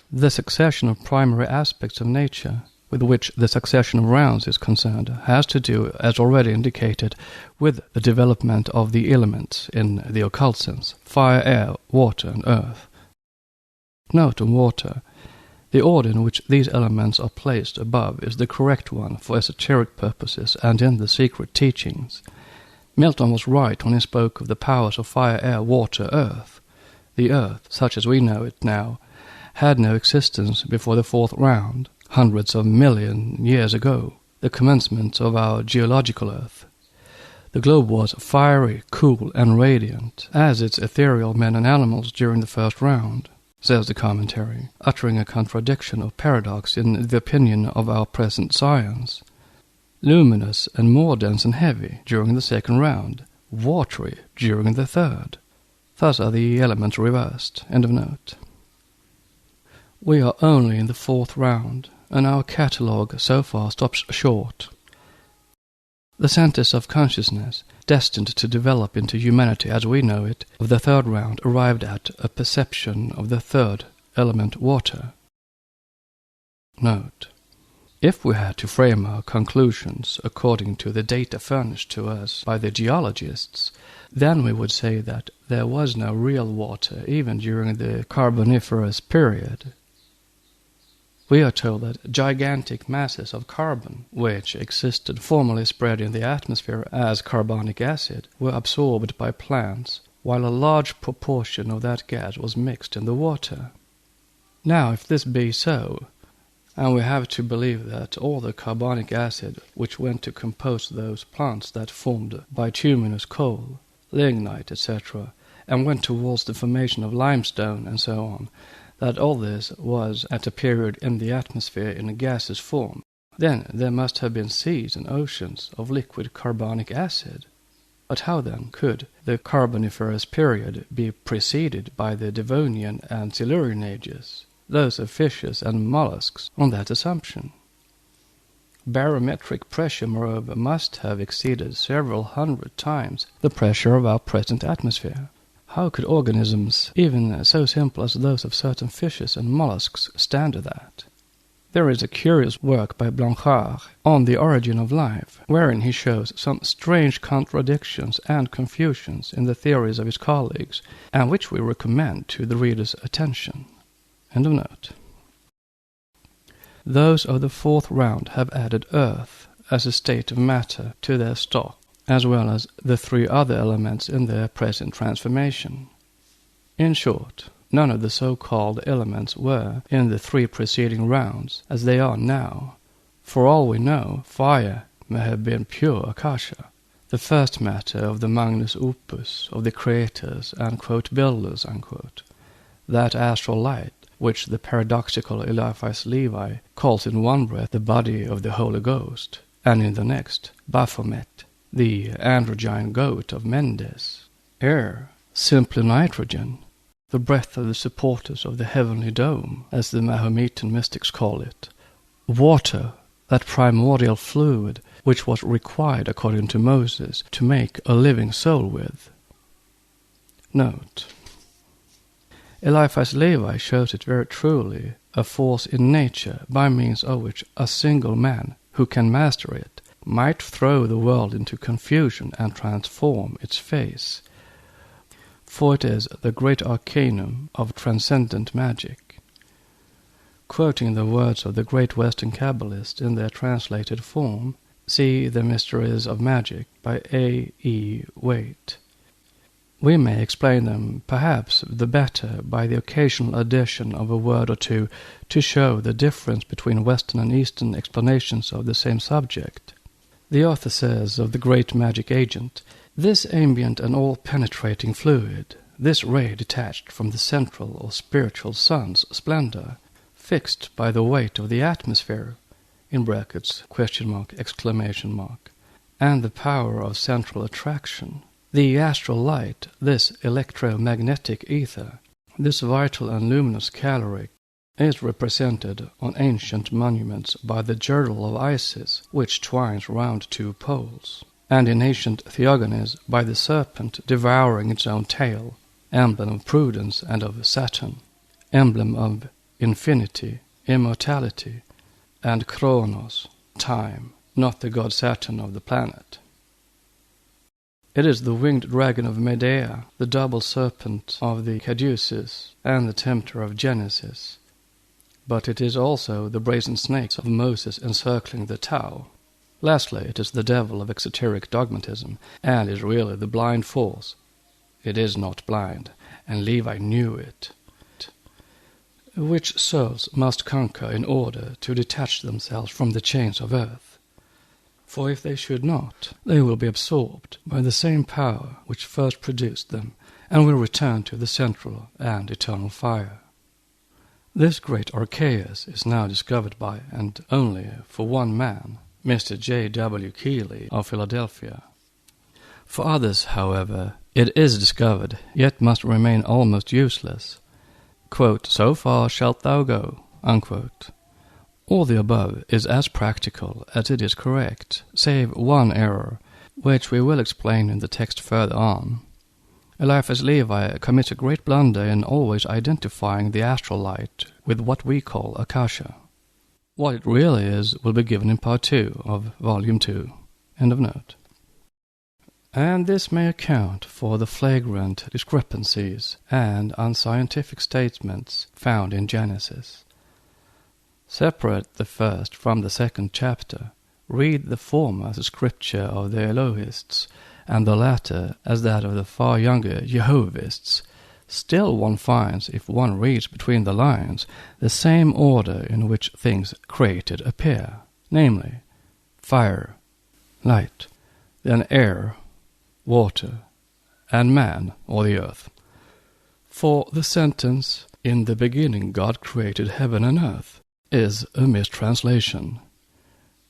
The succession of primary aspects of nature, with which the succession of rounds is concerned, has to do, as already indicated, with the development of the elements in the occult sense: fire, air, water, and earth. Note on water. The order in which these elements are placed above is the correct one for esoteric purposes and in the secret teachings. Milton was right when he spoke of the powers of fire, air, water, earth. The earth, such as we know it now, had no existence before the 4th round, hundreds of million years ago, the commencement of our geological earth. The globe was fiery, cool, and radiant, as its ethereal men and animals during the 1st round, says the commentary, uttering a contradiction of paradox in the opinion of our present science. Luminous and more dense and heavy during the 2nd round, watery during the 3rd. Thus are the elements reversed. End of note. We are only in the 4th round, and our catalogue so far stops short. The centers of consciousness, destined to develop into humanity as we know it, of the 3rd round arrived at a perception of the 3rd element, water. Note: if we had to frame our conclusions according to the data furnished to us by the geologists, then we would say that there was no real water even during the Carboniferous period. We are told that gigantic masses of carbon, which existed formerly spread in the atmosphere as carbonic acid, were absorbed by plants, while a large proportion of that gas was mixed in the water. Now, if this be so, and we have to believe that all the carbonic acid which went to compose those plants that formed bituminous coal, lignite, etc., and went towards the formation of limestone and so on, that all this was at a period in the atmosphere in a gaseous form, then there must have been seas and oceans of liquid carbonic acid. But how then could the Carboniferous period be preceded by the Devonian and Silurian ages, those of fishes and mollusks, on that assumption? Barometric pressure, moreover, must have exceeded several hundred times the pressure of our present atmosphere. How could organisms, even so simple as those of certain fishes and mollusks, stand that? There is a curious work by Blanchard on the origin of life, wherein he shows some strange contradictions and confusions in the theories of his colleagues, and which we recommend to the reader's attention. End of note. Those of the 4th round have added earth as a state of matter to their stock, as well as the 3 other elements in their present transformation. In short, none of the so-called elements were in the 3 preceding rounds, as they are now. For all we know, fire may have been pure akasha, the first matter of the magnus opus of the creators and "builders", that astral light which the paradoxical Eliphas Levi calls in one breath the body of the Holy Ghost, and in the next Baphomet. the androgyne goat of Mendes. Air, simply nitrogen, the breath of the supporters of the heavenly dome, as the Mahometan mystics call it. Water, that primordial fluid which was required according to Moses to make a living soul with. Note: Eliphas Levi shows it very truly, a force in nature by means of which a single man, who can master it, might throw the world into confusion and transform its face. For it is the great arcanum of transcendent magic. Quoting the words of the great Western Kabbalists in their translated form, see The Mysteries of Magic by A. E. Waite. We may explain them, perhaps, the better by the occasional addition of a word or two to show the difference between Western and Eastern explanations of the same subject. The author says of the great magic agent, "This ambient and all-penetrating fluid, this ray detached from the central or spiritual sun's splendor, fixed by the weight of the atmosphere, in brackets, question mark, exclamation mark, and the power of central attraction, the astral light, this electromagnetic ether, this vital and luminous caloric, is represented on ancient monuments by the girdle of Isis, which twines round two poles, and in ancient theogonies by the serpent devouring its own tail, emblem of prudence and of Saturn, emblem of infinity, immortality, and Chronos, time, not the god Saturn of the planet. It is the winged dragon of Medea, the double serpent of the Caduceus, and the tempter of Genesis. But it is also the brazen snakes of Moses encircling the Tau. Lastly, it is the devil of exoteric dogmatism, and is really the blind force. It is not blind, and Levi knew it, which souls must conquer in order to detach themselves from the chains of earth. For if they should not, they will be absorbed by the same power which first produced them, and will return to the central and eternal fire. This great Archaeus is now discovered by, and only for one man, Mr. J. W. Keeley of Philadelphia. For others, however, it is discovered, yet must remain almost useless. Quote, "So far shalt thou go," unquote. All the above is as practical as it is correct, save one error, which we will explain in the text further on. Eliphas Levi commits a great blunder in always identifying the astral light with what we call Akasha. What it really is will be given in Part 2 of Volume 2. End of note. And this may account for the flagrant discrepancies and unscientific statements found in Genesis. Separate the first from the second chapter. Read the former as a scripture of the Elohists, and the latter as that of the far younger Jehovists. Still one finds, if one reads between the lines, the same order in which things created appear, namely, fire, light, then air, water, and man, or the earth. For the sentence, "In the beginning God created heaven and earth," is a mistranslation.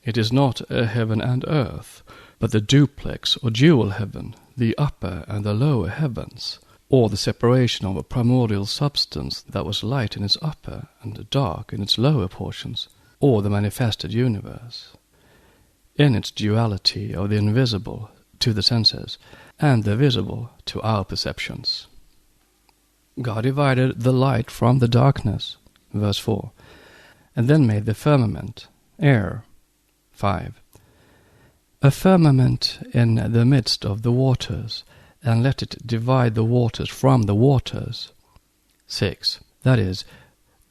It is not a heaven and earth, but the duplex or dual heaven, the upper and the lower heavens, or the separation of a primordial substance that was light in its upper and dark in its lower portions, or the manifested universe, in its duality of the invisible to the senses, and the visible to our perceptions. God divided the light from the darkness, verse 4, and then made the firmament, air, 5. A firmament in the midst of the waters, and let it divide the waters from the waters, 6. That is,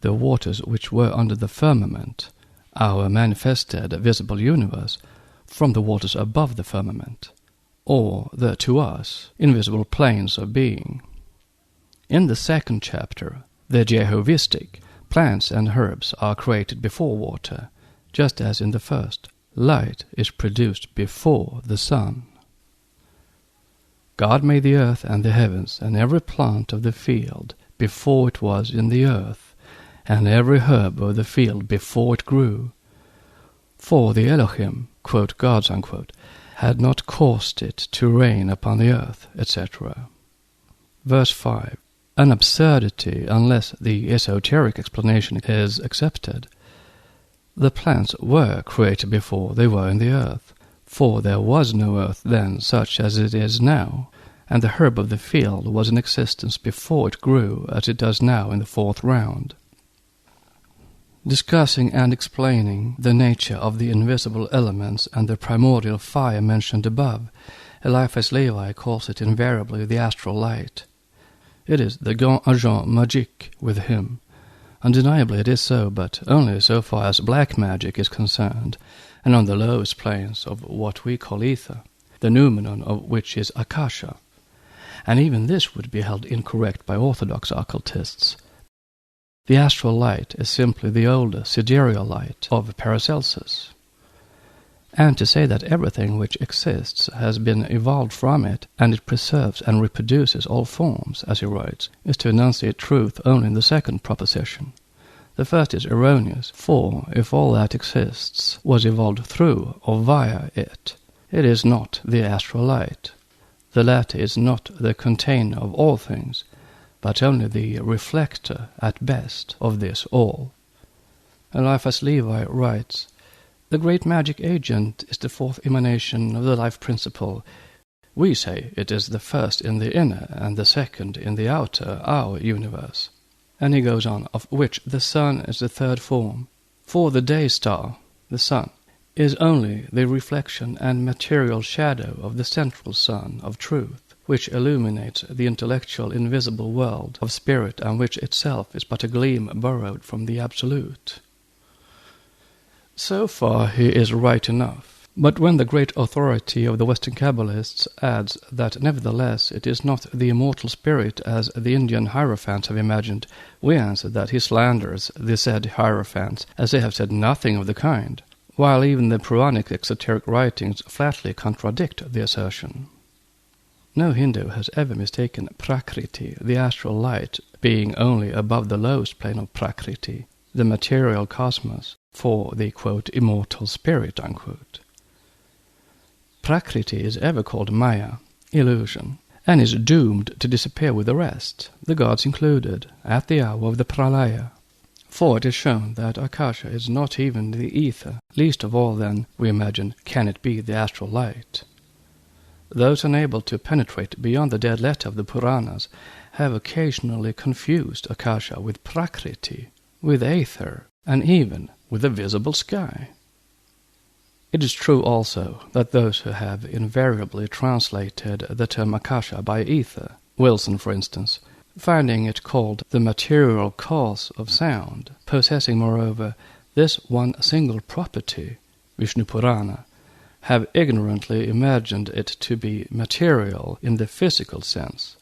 the waters which were under the firmament, our manifested visible universe, from the waters above the firmament, or the, to us, invisible planes of being. In the second chapter, the Jehovistic, plants and herbs are created before water, just as in the first, light is produced before the sun. God made the earth and the heavens and every plant of the field before it was in the earth, and every herb of the field before it grew. For the Elohim, quote, gods, unquote, had not caused it to rain upon the earth, etc. Verse 5. An absurdity unless the esoteric explanation is accepted. The plants were created before they were in the earth, for there was no earth then such as it is now, and the herb of the field was in existence before it grew as it does now in the fourth round. Discussing and explaining the nature of the invisible elements and the primordial fire mentioned above, Eliphas Levi calls it invariably the astral light. It is the grand agent magique with him. Undeniably it is so, but only so far as black magic is concerned, and on the lowest planes of what we call ether, the noumenon of which is akasha. And even this would be held incorrect by orthodox occultists. The astral light is simply the older sidereal light of Paracelsus. And to say that everything which exists has been evolved from it, and it preserves and reproduces all forms, as he writes, is to enunciate truth only in the second proposition. The first is erroneous, for if all that exists was evolved through or via it, it is not the astral light. The latter is not the container of all things, but only the reflector, at best, of this all. Eliphas Levi writes, "The great magic agent is the fourth emanation of the life principle. We say it is the first in the inner and the second in the outer, our universe." And he goes on, of which the sun is the third form. For the day star, the sun, is only the reflection and material shadow of the central sun of truth, which illuminates the intellectual invisible world of spirit, and which itself is but a gleam borrowed from the absolute. So far he is right enough, but when the great authority of the Western Kabbalists adds that nevertheless it is not the immortal spirit as the Indian hierophants have imagined, we answer that he slanders the said hierophants, as they have said nothing of the kind, while even the Puranic exoteric writings flatly contradict the assertion. No Hindu has ever mistaken Prakriti, the astral light, being only above the lowest plane of Prakriti, the material cosmos, for the, quote, immortal spirit, unquote. Prakriti is ever called Maya, illusion, and is doomed to disappear with the rest, the gods included, at the hour of the Pralaya. For it is shown that Akasha is not even the ether, least of all then, we imagine, can it be the astral light. Those unable to penetrate beyond the dead letter of the Puranas have occasionally confused Akasha with Prakriti, with aether, and even with the visible sky. It is true also that those who have invariably translated the term Akasha by ether, Wilson for instance, finding it called the material cause of sound, possessing moreover this one single property, Vishnu Purana, have ignorantly imagined it to be material in the physical sense.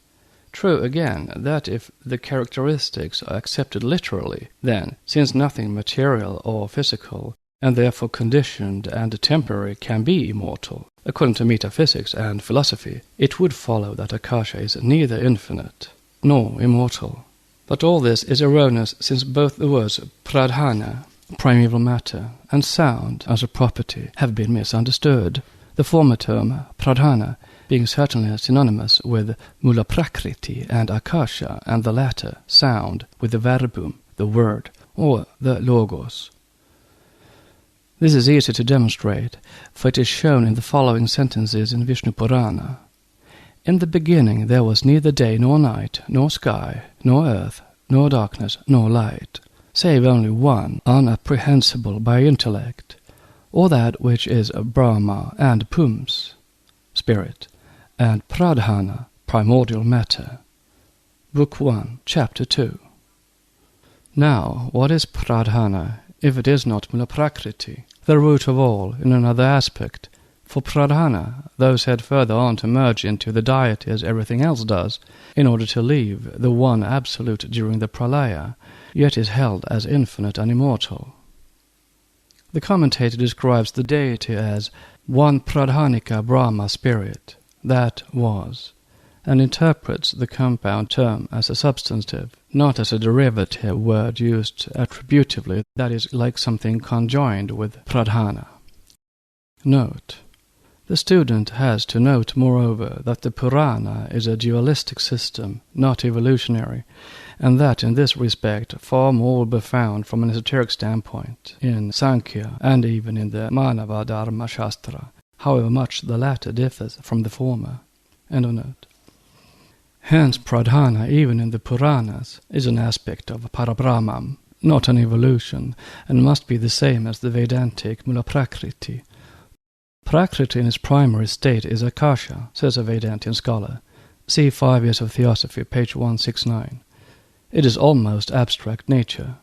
True again that if the characteristics are accepted literally, then, since nothing material or physical, and therefore conditioned and temporary, can be immortal, according to metaphysics and philosophy, it would follow that Akasha is neither infinite nor immortal. But all this is erroneous, since both the words pradhana, primeval matter, and sound as a property have been misunderstood, the former term, pradhana, being certainly synonymous with mula prakriti and akasha, and the latter, sound, with the verbum, the word, or the logos. This is easy to demonstrate, for it is shown in the following sentences in Vishnu Purana. In the beginning there was neither day nor night, nor sky, nor earth, nor darkness, nor light, save only one, unapprehensible by intellect, or that which is Brahma and Pums, spirit, and Pradhana, primordial matter. Book 1, Chapter 2. Now, what is Pradhana, if it is not Mula Prakriti, the root of all, in another aspect? For Pradhana, though said further on to merge into the deity as everything else does, in order to leave the one absolute during the Pralaya, yet is held as infinite and immortal. The commentator describes the deity as one Pradhanika Brahma spirit, that was, and interprets the compound term as a substantive, not as a derivative word used attributively, that is, like something conjoined with Pradhana. Note: The student has to note, moreover, that the Purana is a dualistic system, not evolutionary, and that in this respect far more will be found from an esoteric standpoint in Sankhya and even in the Manava Dharma Shastra, however much the latter differs from the former. End of note. Hence Pradhana, even in the Puranas, is an aspect of Parabrahman, not an evolution, and must be the same as the Vedantic Mula Prakriti. Prakriti in its primary state is Akasha, says a Vedantian scholar. See 5 Years of Theosophy, page 169. It is almost abstract nature.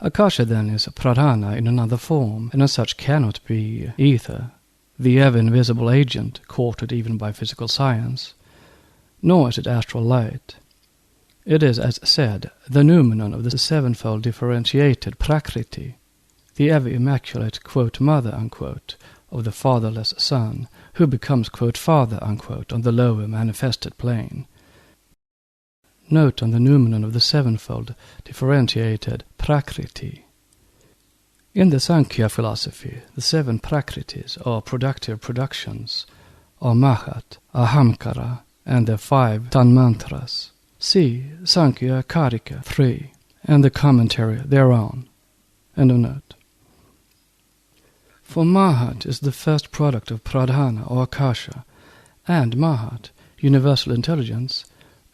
Akasha then is Pradhana in another form, and as such cannot be ether, the ever-invisible agent, courted even by physical science, nor is it astral light. It is, as said, the noumenon of the sevenfold differentiated Prakriti, the ever-immaculate, quote, mother, unquote, of the fatherless son, who becomes, quote, father, unquote, on the lower manifested plane. Note on the noumenon of the sevenfold differentiated Prakriti. In the Sankhya philosophy, the 7 Prakritis, or productive productions, are Mahat, Ahamkara, and their 5 Tanmantras. See Sankhya Karika 3, and the commentary thereon. End of note. For Mahat is the first product of Pradhana or Akasha, and Mahat, universal intelligence,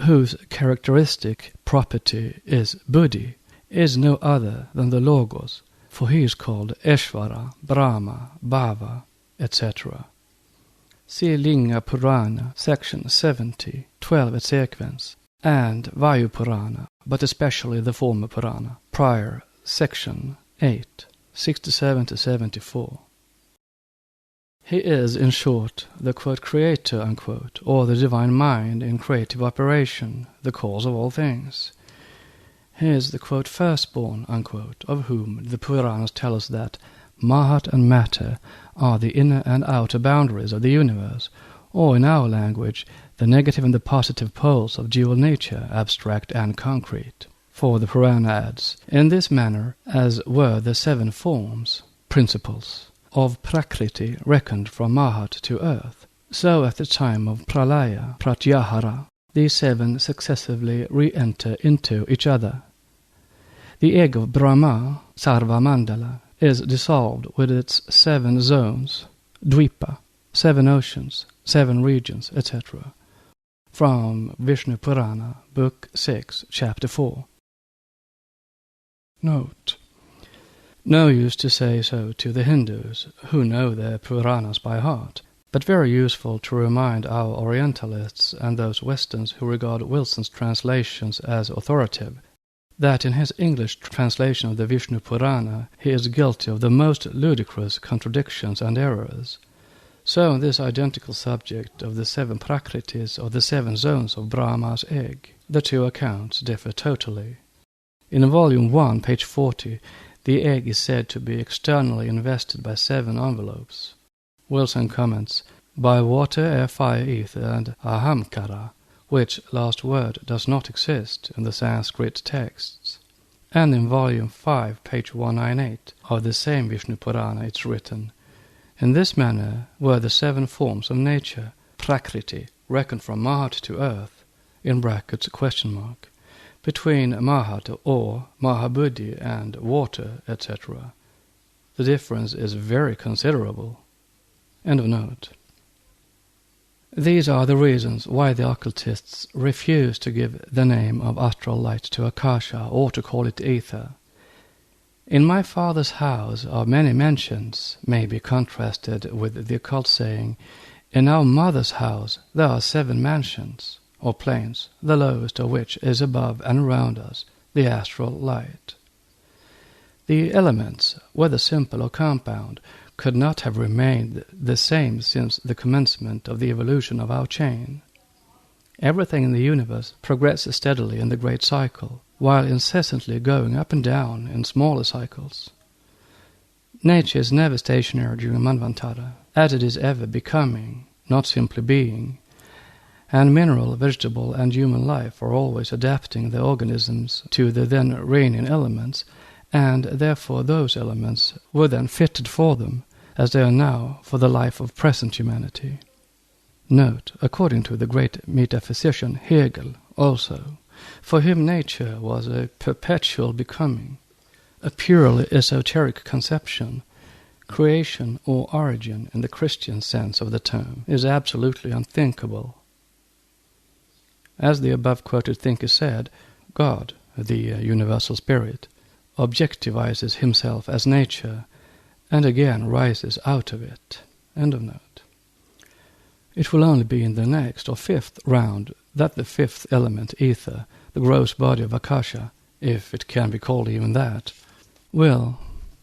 whose characteristic property is Buddhi, is no other than the Logos, for he is called Eshvara, Brahma, Bhava, etc. See Linga Purana, section 70, 12 et sequens, and Vayu Purana, but especially the former Purana, prior, section 8, 67 to 74. He is, in short, the, quote, creator, unquote, or the divine mind in creative operation, the cause of all things. He is the, quote, firstborn, unquote, of whom the Puranas tell us that Mahat and matter are the inner and outer boundaries of the universe, or in our language, the negative and the positive poles of dual nature, abstract and concrete. For the Purana adds, in this manner, as were the 7 forms, principles, of Prakriti reckoned from Mahat to earth, so at the time of Pralaya, Pratyahara, these 7 successively re-enter into each other. The egg of Brahma, Sarva Mandala, is dissolved with its 7 zones, Dvipa, 7 oceans, 7 regions, etc. From Vishnu Purana, Book 6, Chapter 4. Note: no use to say so to the Hindus, who know their Puranas by heart, but very useful to remind our Orientalists and those Westerns who regard Wilson's translations as authoritative, that in his English translation of the Vishnu Purana he is guilty of the most ludicrous contradictions and errors. So in this identical subject of the 7 Prakritis, or the 7 zones of Brahma's egg, the 2 accounts differ totally. In volume 1, page 40, the egg is said to be externally invested by 7 envelopes. Wilson comments, by water, air, fire, ether, and ahamkara, which last word does not exist in the Sanskrit texts. And in volume 5, page 198, of the same Vishnu Purana it's written, in this manner were the 7 forms of nature, Prakriti, reckoned from Mahat to earth, in brackets question mark, between Mahat or Mahabuddhi and water, etc. The difference is very considerable. End of note. These are the reasons why the occultists refuse to give the name of astral light to Akasha, or to call it ether. In my father's house are many mansions, may be contrasted with the occult saying, in our mother's house there are 7 mansions, or planes, the lowest of which is above and around us, the astral light. The elements, whether simple or compound, could not have remained the same since the commencement of the evolution of our chain. Everything in the universe progresses steadily in the great cycle, while incessantly going up and down in smaller cycles. Nature is never stationary during Manvantara, as it is ever becoming, not simply being, and mineral, vegetable, and human life are always adapting their organisms to the then reigning elements, and therefore those elements were then fitted for them, as they are now for the life of present humanity. Note, according to the great metaphysician Hegel also, for him nature was a perpetual becoming, a purely esoteric conception. Creation or origin in the Christian sense of the term is absolutely unthinkable. As the above-quoted thinker said, God, the universal spirit, objectivizes himself as nature and again rises out of it. End of note. It will only be in the next or fifth round that the fifth element, ether, the gross body of Akasha, if it can be called even that, will,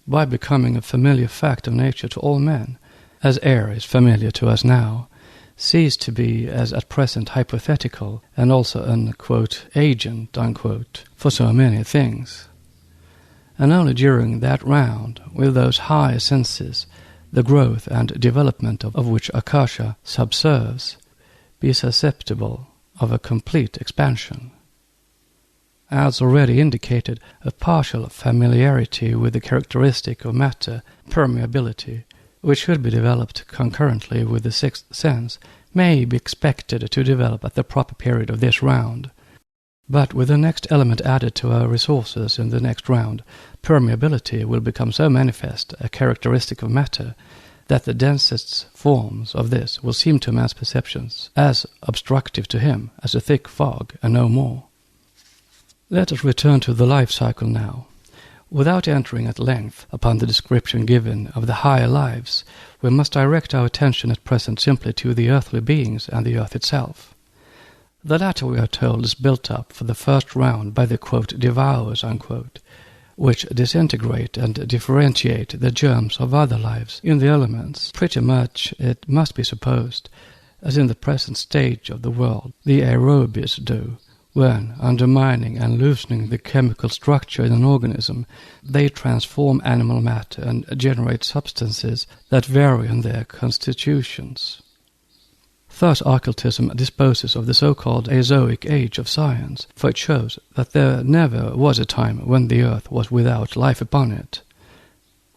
by becoming a familiar fact of nature to all men, as air is familiar to us now, cease to be as at present hypothetical and also an, quote, agent, unquote, for so many things. And only during that round, with those higher senses, the growth and development of which Akasha subserves, be susceptible of a complete expansion. As already indicated, a partial familiarity with the characteristic of matter, permeability, which should be developed concurrently with the sixth sense, may be expected to develop at the proper period of this round. But with the next element added to our resources in the next round, permeability will become so manifest a characteristic of matter that the densest forms of this will seem to man's perceptions as obstructive to him as a thick fog and no more. Let us return to the life cycle now. Without entering at length upon the description given of the higher lives, we must direct our attention at present simply to the earthly beings and the earth itself. The latter, we are told, is built up for the first round by the, quote, devourers, unquote, which disintegrate and differentiate the germs of other lives in the elements, pretty much, it must be supposed, as in the present stage of the world the aerobies do, when, undermining and loosening the chemical structure in an organism, they transform animal matter and generate substances that vary in their constitutions. Thus occultism disposes of the so-called Azoic age of science, for it shows that there never was a time when the earth was without life upon it.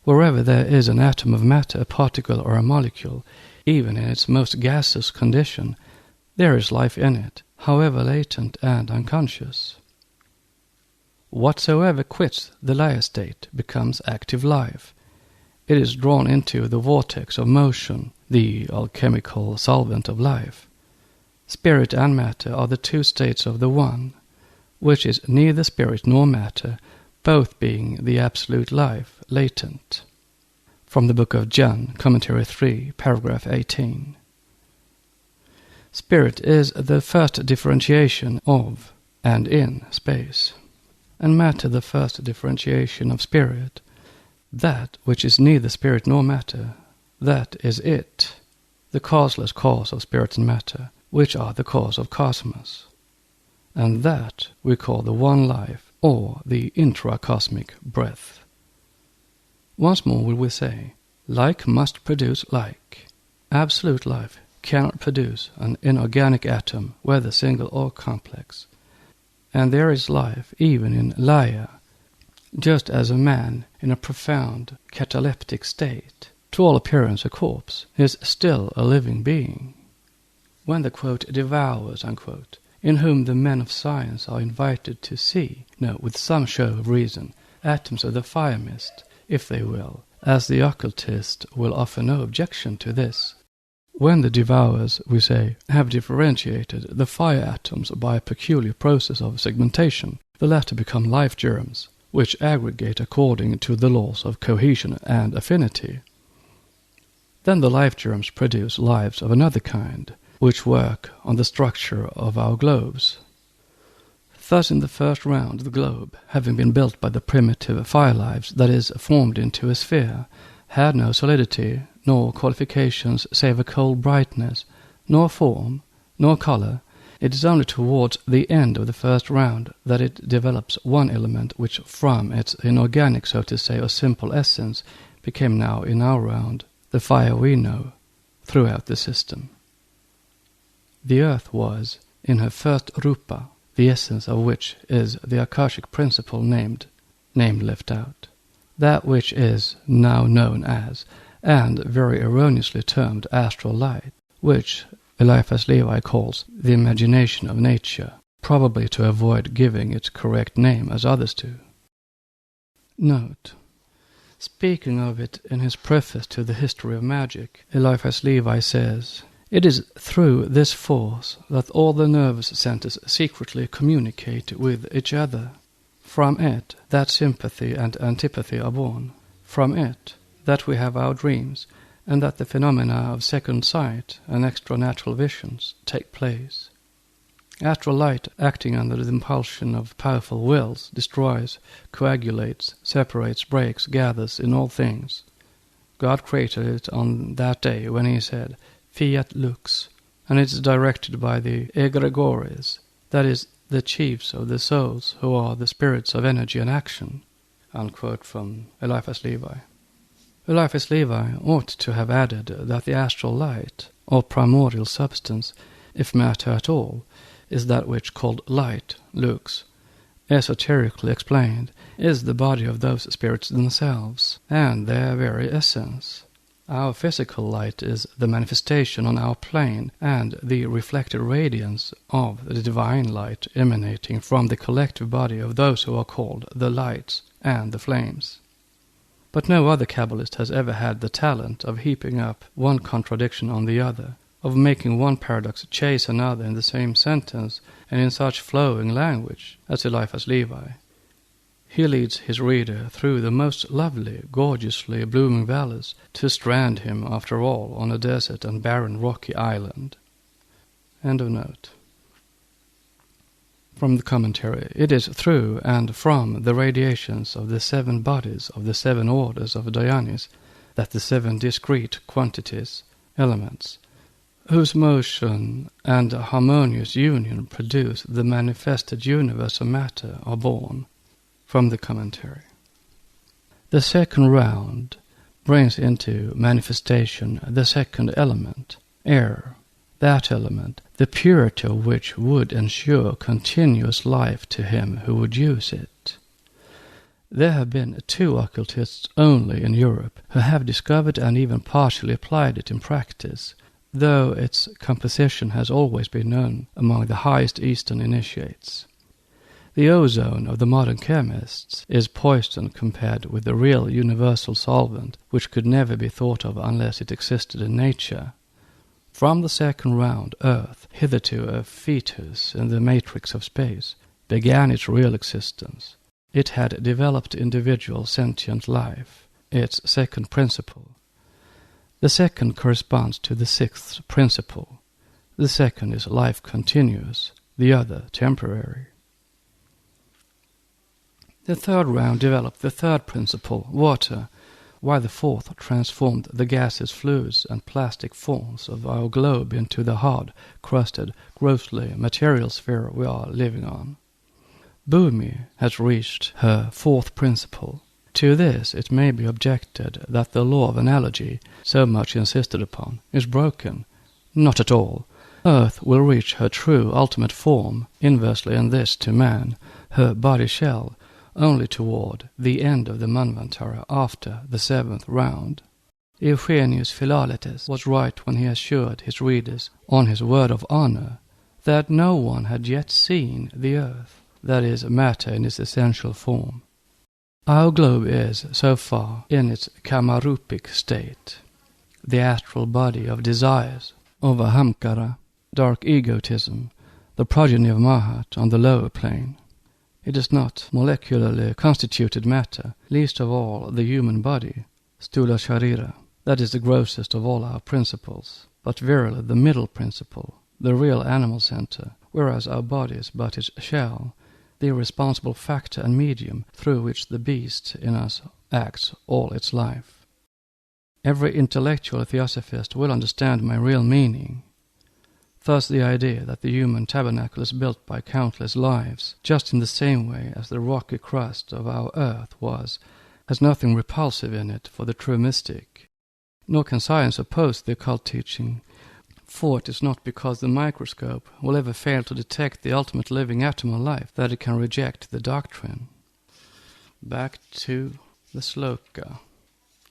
Wherever there is an atom of matter, a particle or a molecule, even in its most gaseous condition, there is life in it, however latent and unconscious. Whatsoever quits the liar state becomes active life. It is drawn into the vortex of motion, the alchemical solvent of life. Spirit and matter are the two states of the one, which is neither spirit nor matter, both being the absolute life, latent. From the Book of John, Commentary 3, paragraph 18. Spirit is the first differentiation of and in space, and matter the first differentiation of spirit. That which is neither spirit nor matter, that is it, the causeless cause of spirit and matter, which are the cause of cosmos. And that we call the one life, or the intracosmic breath. Once more will we say, like must produce like. Absolute life cannot produce an inorganic atom, whether single or complex. And there is life even in Laya, just as a man in a profound cataleptic state, to all appearance a corpse, is still a living being. When the, quote, devourers, unquote, in whom the men of science are invited to see, with some show of reason, atoms of the fire mist, if they will, as the occultist will offer no objection to this. When the devourers, we say, have differentiated the fire atoms by a peculiar process of segmentation, the latter become life germs, which aggregate according to the laws of cohesion and affinity. Then the life germs produce lives of another kind, which work on the structure of our globes. Thus in the first round the globe, having been built by the primitive fire lives, that is, formed into a sphere, had no solidity, nor qualifications save a cold brightness, nor form, nor color. It is only towards the end of the first round that it develops one element which from its inorganic, so to say, or simple essence, became now in our round the fire we know throughout the system. The earth was, in her first rupa, the essence of which is the Akashic principle named left out. That which is now known as, and very erroneously termed astral light, which Eliphas Levi calls the imagination of nature, probably to avoid giving its correct name as others do. Note: speaking of it in his preface to the History of Magic, Eliphas Levi says, "It is through this force that all the nervous centers secretly communicate with each other. From it, that sympathy and antipathy are born. From it, that we have our dreams, and that the phenomena of second sight and extra-natural visions take place. Astral light, acting under the impulsion of powerful wills, destroys, coagulates, separates, breaks, gathers in all things. God created it on that day when he said, 'Fiat lux,' and it is directed by the egregores, that is, the chiefs of the souls, who are the spirits of energy and action." Unquote from Eliphas Levi. Eliphas Levi ought to have added that the astral light, or primordial substance, if matter at all, is that which, called light, lux, esoterically explained, is the body of those spirits themselves, and their very essence. Our physical light is the manifestation on our plane and the reflected radiance of the divine light emanating from the collective body of those who are called the lights and the flames. But no other Kabbalist has ever had the talent of heaping up one contradiction on the other, of making one paradox chase another in the same sentence and in such flowing language as Eliphas Levi. He leads his reader through the most lovely, gorgeously blooming valleys to strand him, after all, on a desert and barren rocky island. End of note. From the commentary, it is through and from the radiations of the 7 bodies of the 7 orders of Dionis that the 7 discrete quantities, elements, whose motion and harmonious union produce the manifested universe of matter, are born. From the commentary. The second round brings into manifestation the second element, air, that element, the purity of which would ensure continuous life to him who would use it. There have been 2 occultists only in Europe who have discovered and even partially applied it in practice, though its composition has always been known among the highest Eastern initiates. The ozone of the modern chemists is poison compared with the real universal solvent, which could never be thought of unless it existed in nature. From the second round, Earth, hitherto a fetus in the matrix of space, began its real existence. It had developed individual sentient life, its second principle. The second corresponds to the 6th principle. The second is life continuous, the other temporary. The third round developed the third principle, water, while the 4th transformed the gaseous fluids and plastic forms of our globe into the hard, crusted, grossly material sphere we are living on. Bhumi has reached her 4th principle. To this it may be objected that the law of analogy, so much insisted upon, is broken. Not at all. Earth will reach her true ultimate form, inversely in this to man, her body shell, only toward the end of the Manvantara after the 7th round. Eugenius Philaletes was right when he assured his readers, on his word of honor, that no one had yet seen the earth, that is, matter in its essential form. Our globe is, so far, in its kamarupic state, the astral body of desires, of ahamkara, dark egotism, the progeny of Mahat on the lower plane. It is not molecularly constituted matter, least of all the human body, stula sharira, that is the grossest of all our principles, but verily the middle principle, the real animal center, whereas our body is but its shell, the irresponsible factor and medium through which the beast in us acts all its life. Every intellectual theosophist will understand my real meaning. Thus the idea that the human tabernacle is built by countless lives, just in the same way as the rocky crust of our earth was, has nothing repulsive in it for the true mystic. Nor can science oppose the occult teaching, for it is not because the microscope will ever fail to detect the ultimate living atom of life that it can reject the doctrine. Back to the sloka.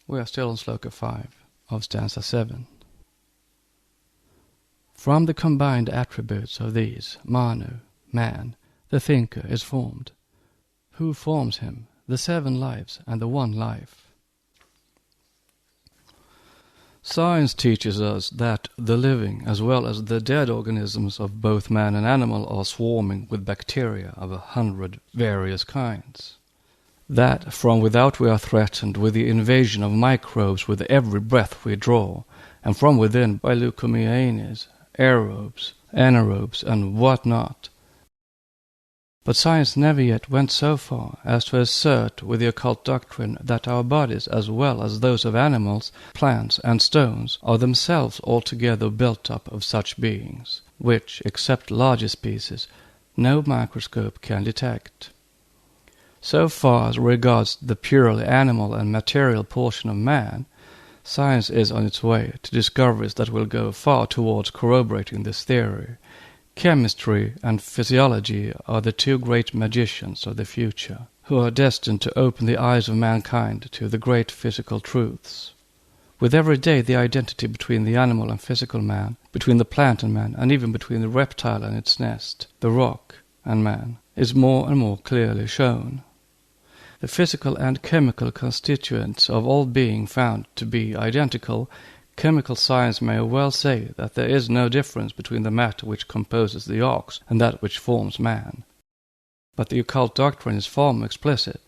We are still on sloka 5 of stanza 7. From the combined attributes of these, Manu, man, the thinker, is formed. Who forms him? The 7 lives and the one life. Science teaches us that the living as well as the dead organisms of both man and animal are swarming with bacteria of 100 various kinds. That from without we are threatened with the invasion of microbes with every breath we draw, and from within by leukemianes, aerobes, anaerobes, and what not. But science never yet went so far as to assert with the occult doctrine that our bodies, as well as those of animals, plants, and stones, are themselves altogether built up of such beings, which, except larger species, no microscope can detect. So far as regards the purely animal and material portion of man, science is on its way to discoveries that will go far towards corroborating this theory. Chemistry and physiology are the 2 great magicians of the future, who are destined to open the eyes of mankind to the great physical truths. With every day the identity between the animal and physical man, between the plant and man, and even between the reptile and its nest, the rock and man, is more and more clearly shown. The physical and chemical constituents of all being found to be identical, chemical science may well say that there is no difference between the matter which composes the ox and that which forms man. But the occult doctrine is far more explicit.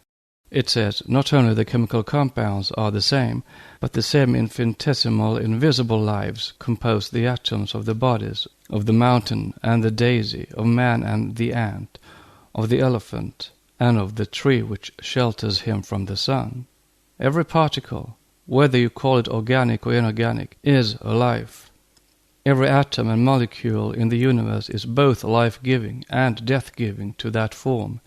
It says not only the chemical compounds are the same, but the same infinitesimal invisible lives compose the atoms of the bodies of the mountain and the daisy, of man and the ant, of the elephant, and of the tree which shelters him from the sun. Every particle, whether you call it organic or inorganic, is a life. Every atom and molecule in the universe is both life-giving and death-giving to that form,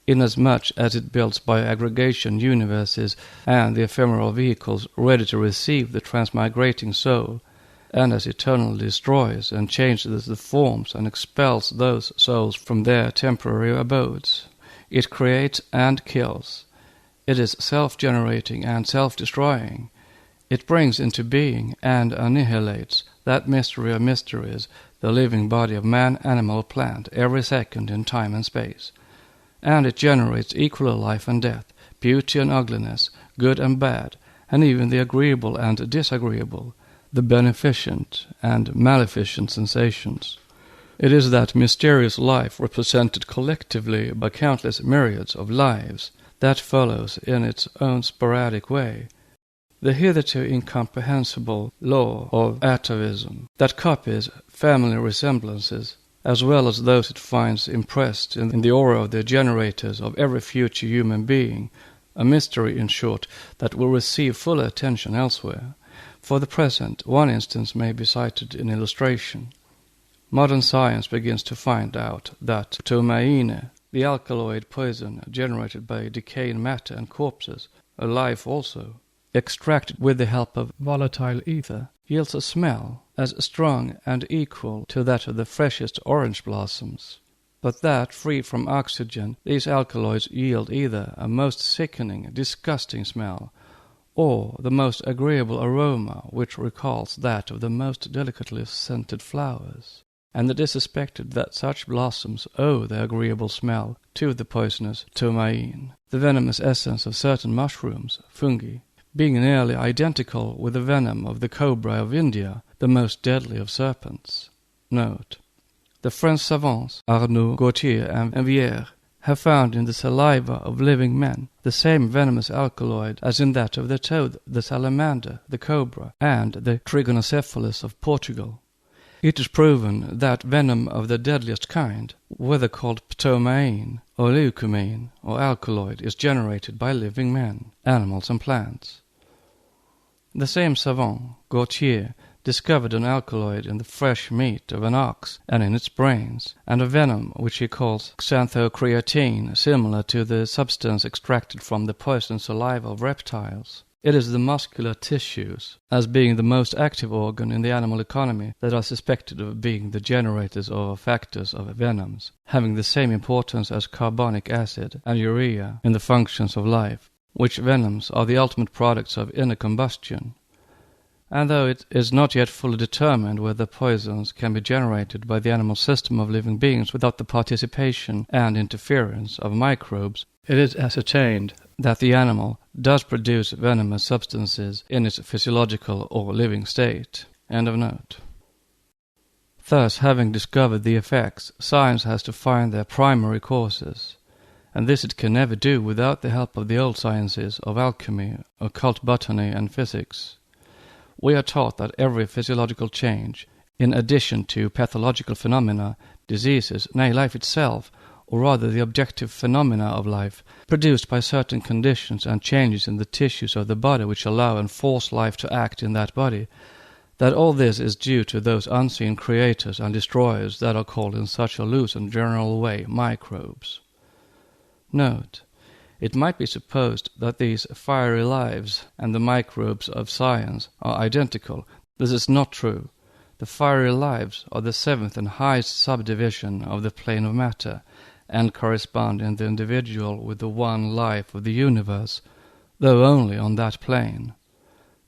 inasmuch as it builds by aggregation universes and the ephemeral vehicles ready to receive the transmigrating soul, and as eternally destroys and changes the forms and expels those souls from their temporary abodes. It creates and kills. It is self-generating and self-destroying. It brings into being and annihilates that mystery of mysteries, the living body of man, animal, plant, every second in time and space. And it generates equal life and death, beauty and ugliness, good and bad, and even the agreeable and disagreeable, the beneficent and maleficent sensations. It is that mysterious life represented collectively by countless myriads of lives that follows in its own sporadic way the hitherto incomprehensible law of atavism that copies family resemblances as well as those it finds impressed in the aura of the generators of every future human being, a mystery, in short, that will receive fuller attention elsewhere. For the present, one instance may be cited in illustration. Modern science begins to find out that ptomaine, the alkaloid poison generated by decaying matter and corpses, a life also, extracted with the help of volatile ether, yields a smell as strong and equal to that of the freshest orange blossoms. But that, free from oxygen, these alkaloids yield either a most sickening, disgusting smell, or the most agreeable aroma which recalls that of the most delicately scented flowers. And it is suspected that such blossoms owe their agreeable smell to the poisonous ptomaine, the venomous essence of certain mushrooms, fungi, being nearly identical with the venom of the cobra of India, the most deadly of serpents. Note: the French savants Arnaud, Gautier, and Vière have found in the saliva of living men the same venomous alkaloid as in that of the toad, the salamander, the cobra, and the trigonocephalus of Portugal. It is proven that venom of the deadliest kind, whether called ptomaine or leukemine or alkaloid, is generated by living men, animals, and plants. The same savant, Gautier, discovered an alkaloid in the fresh meat of an ox and in its brains, and a venom which he calls xanthocreatine, similar to the substance extracted from the poisoned saliva of reptiles. It is the muscular tissues, as being the most active organ in the animal economy, that are suspected of being the generators or factors of venoms, having the same importance as carbonic acid and urea in the functions of life. which venoms are the ultimate products of inner combustion. And though it is not yet fully determined whether poisons can be generated by the animal system of living beings without the participation and interference of microbes, it is ascertained that the animal does produce venomous substances in its physiological or living state. End of note. Thus, having discovered the effects, science has to find their primary causes, and this it can never do without the help of the old sciences of alchemy, occult botany, and physics. We are taught that every physiological change, in addition to pathological phenomena, diseases, nay, life itself, or rather the objective phenomena of life, produced by certain conditions and changes in the tissues of the body which allow and force life to act in that body, that all this is due to those unseen creators and destroyers that are called in such a loose and general way microbes. Note: it might be supposed that these fiery lives and the microbes of science are identical. This is not true. The fiery lives are the seventh and highest subdivision of the plane of matter, and correspond in the individual with the one life of the universe, though only on that plane.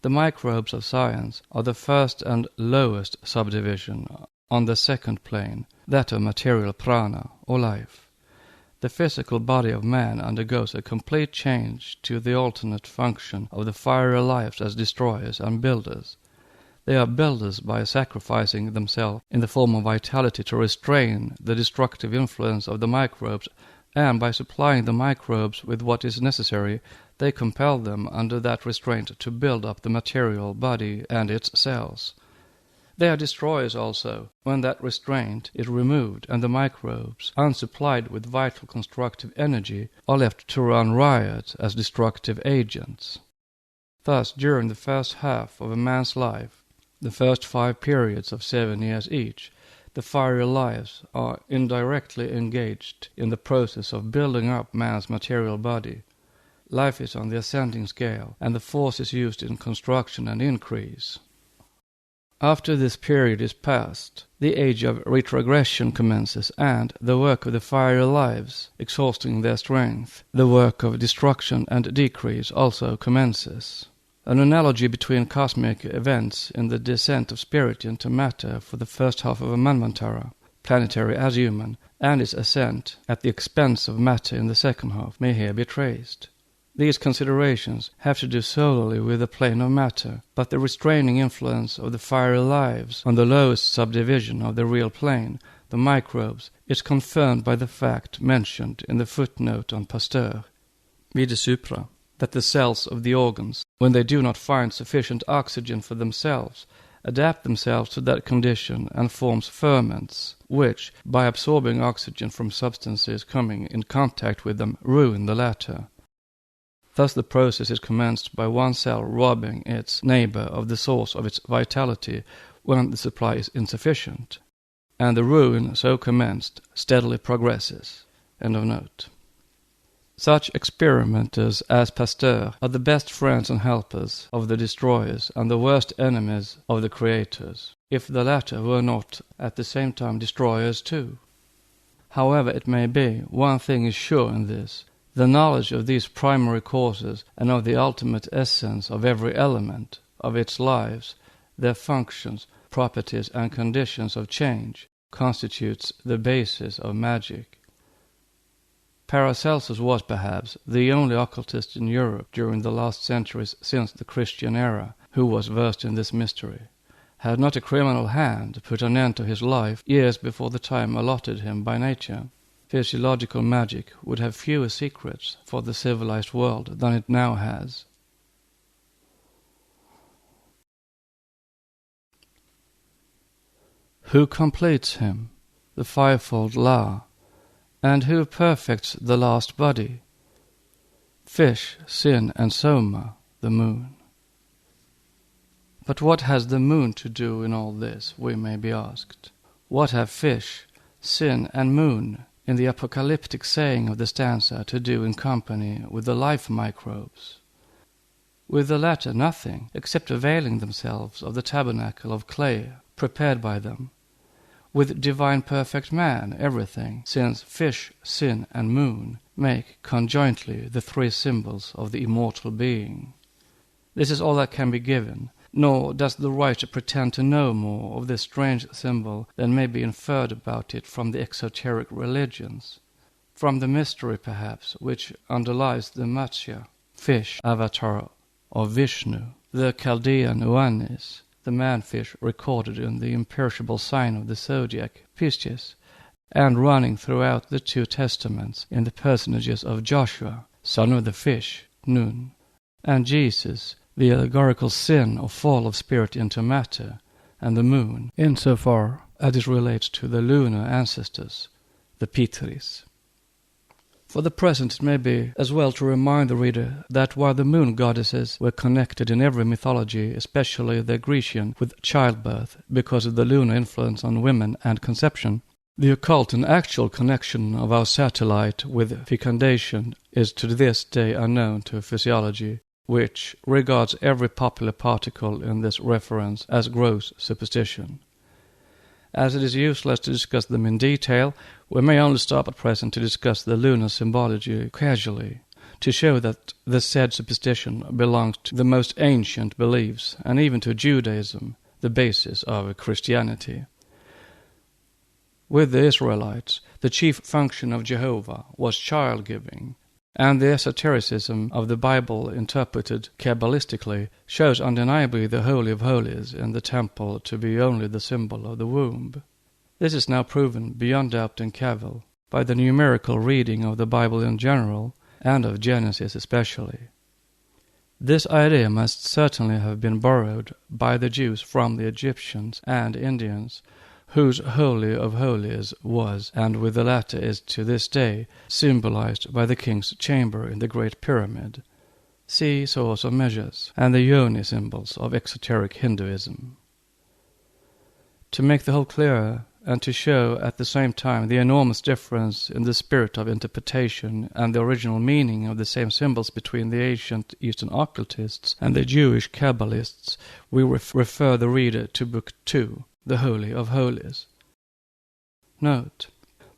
The microbes of science are the first and lowest subdivision on the second plane, that of material prana, or life. The physical body of man undergoes a complete change to the alternate function of the fiery lives as destroyers and builders. They are builders by sacrificing themselves in the form of vitality to restrain the destructive influence of the microbes, and by supplying the microbes with what is necessary, they compel them under that restraint to build up the material body and its cells. They are destroyers also, when that restraint is removed and the microbes, unsupplied with vital constructive energy, are left to run riot as destructive agents. Thus, during the first half of a man's life, the first 5 periods of 7 years each, the fiery lives are indirectly engaged in the process of building up man's material body. Life is on the ascending scale, and the force is used in construction and increase. After this period is past, the age of retrogression commences, and the work of the fiery lives, exhausting their strength, the work of destruction and decrease also commences. An analogy between cosmic events in the descent of spirit into matter for the first half of a manvantara, planetary as human, and its ascent at the expense of matter in the second half may here be traced. These considerations have to do solely with the plane of matter, but the restraining influence of the fiery lives on the lowest subdivision of the real plane, the microbes, is confirmed by the fact mentioned in the footnote on Pasteur, vide supra, that the cells of the organs, when they do not find sufficient oxygen for themselves, adapt themselves to that condition and forms ferments, which, by absorbing oxygen from substances coming in contact with them, ruin the latter. Thus the process is commenced by one cell robbing its neighbor of the source of its vitality when the supply is insufficient, and the ruin so commenced steadily progresses. End of note. Such experimenters as Pasteur are the best friends and helpers of the destroyers and the worst enemies of the creators, if the latter were not at the same time destroyers too. However it may be, one thing is sure in this: the knowledge of these primary causes and of the ultimate essence of every element, of its lives, their functions, properties and conditions of change, constitutes the basis of magic. Paracelsus was perhaps the only occultist in Europe during the last centuries since the Christian era who was versed in this mystery. Had not a criminal hand put an end to his life years before the time allotted him by nature, physiological magic would have fewer secrets for the civilized world than it now has. Who completes him, the fivefold law, and who perfects the last body? Fish, Sin, and Soma, the moon. But what has the moon to do in all this, we may be asked? What have fish, Sin, and moon in the apocalyptic saying of the stanza to do in company with the life microbes? With the latter nothing, except availing themselves of the tabernacle of clay prepared by them. with divine perfect man everything, since fish, sin, and moon make conjointly the three symbols of the immortal being. This is all that can be given, nor does the writer pretend to know more of this strange symbol than may be inferred about it from the exoteric religions, from the mystery perhaps which underlies the Matsya, fish avatar of Vishnu, the Chaldean Uanis, the man-fish recorded in the imperishable sign of the zodiac, Pisces, and running throughout the two testaments in the personages of Joshua, son of the fish, Nun, and Jesus, the allegorical sin or fall of spirit into matter, and the moon, insofar as it relates to the lunar ancestors, the Pitris. For the present it may be as well to remind the reader that while the moon goddesses were connected in every mythology, especially the Grecian, with childbirth, because of the lunar influence on women and conception, the occult and actual connection of our satellite with fecundation is to this day unknown to physiology, which regards every popular particle in this reference as gross superstition. As it is useless to discuss them in detail, we may only stop at present to discuss the lunar symbology casually, to show that the said superstition belongs to the most ancient beliefs, and even to Judaism, the basis of Christianity. With the Israelites, the chief function of Jehovah was child-giving, and the esotericism of the Bible interpreted Kabbalistically shows undeniably the Holy of Holies in the temple to be only the symbol of the womb. This is now proven beyond doubt and cavil by the numerical reading of the Bible in general, and of Genesis especially. This idea must certainly have been borrowed by the Jews from the Egyptians and Indians, whose Holy of Holies was, and with the latter is to this day, symbolized by the king's chamber in the Great Pyramid. See source of measures, and the yoni symbols of exoteric Hinduism. To make the whole clearer, and to show at the same time the enormous difference in the spirit of interpretation and the original meaning of the same symbols between the ancient Eastern occultists and the Jewish Kabbalists, we refer the reader to Book 2, the Holy of Holies. Note: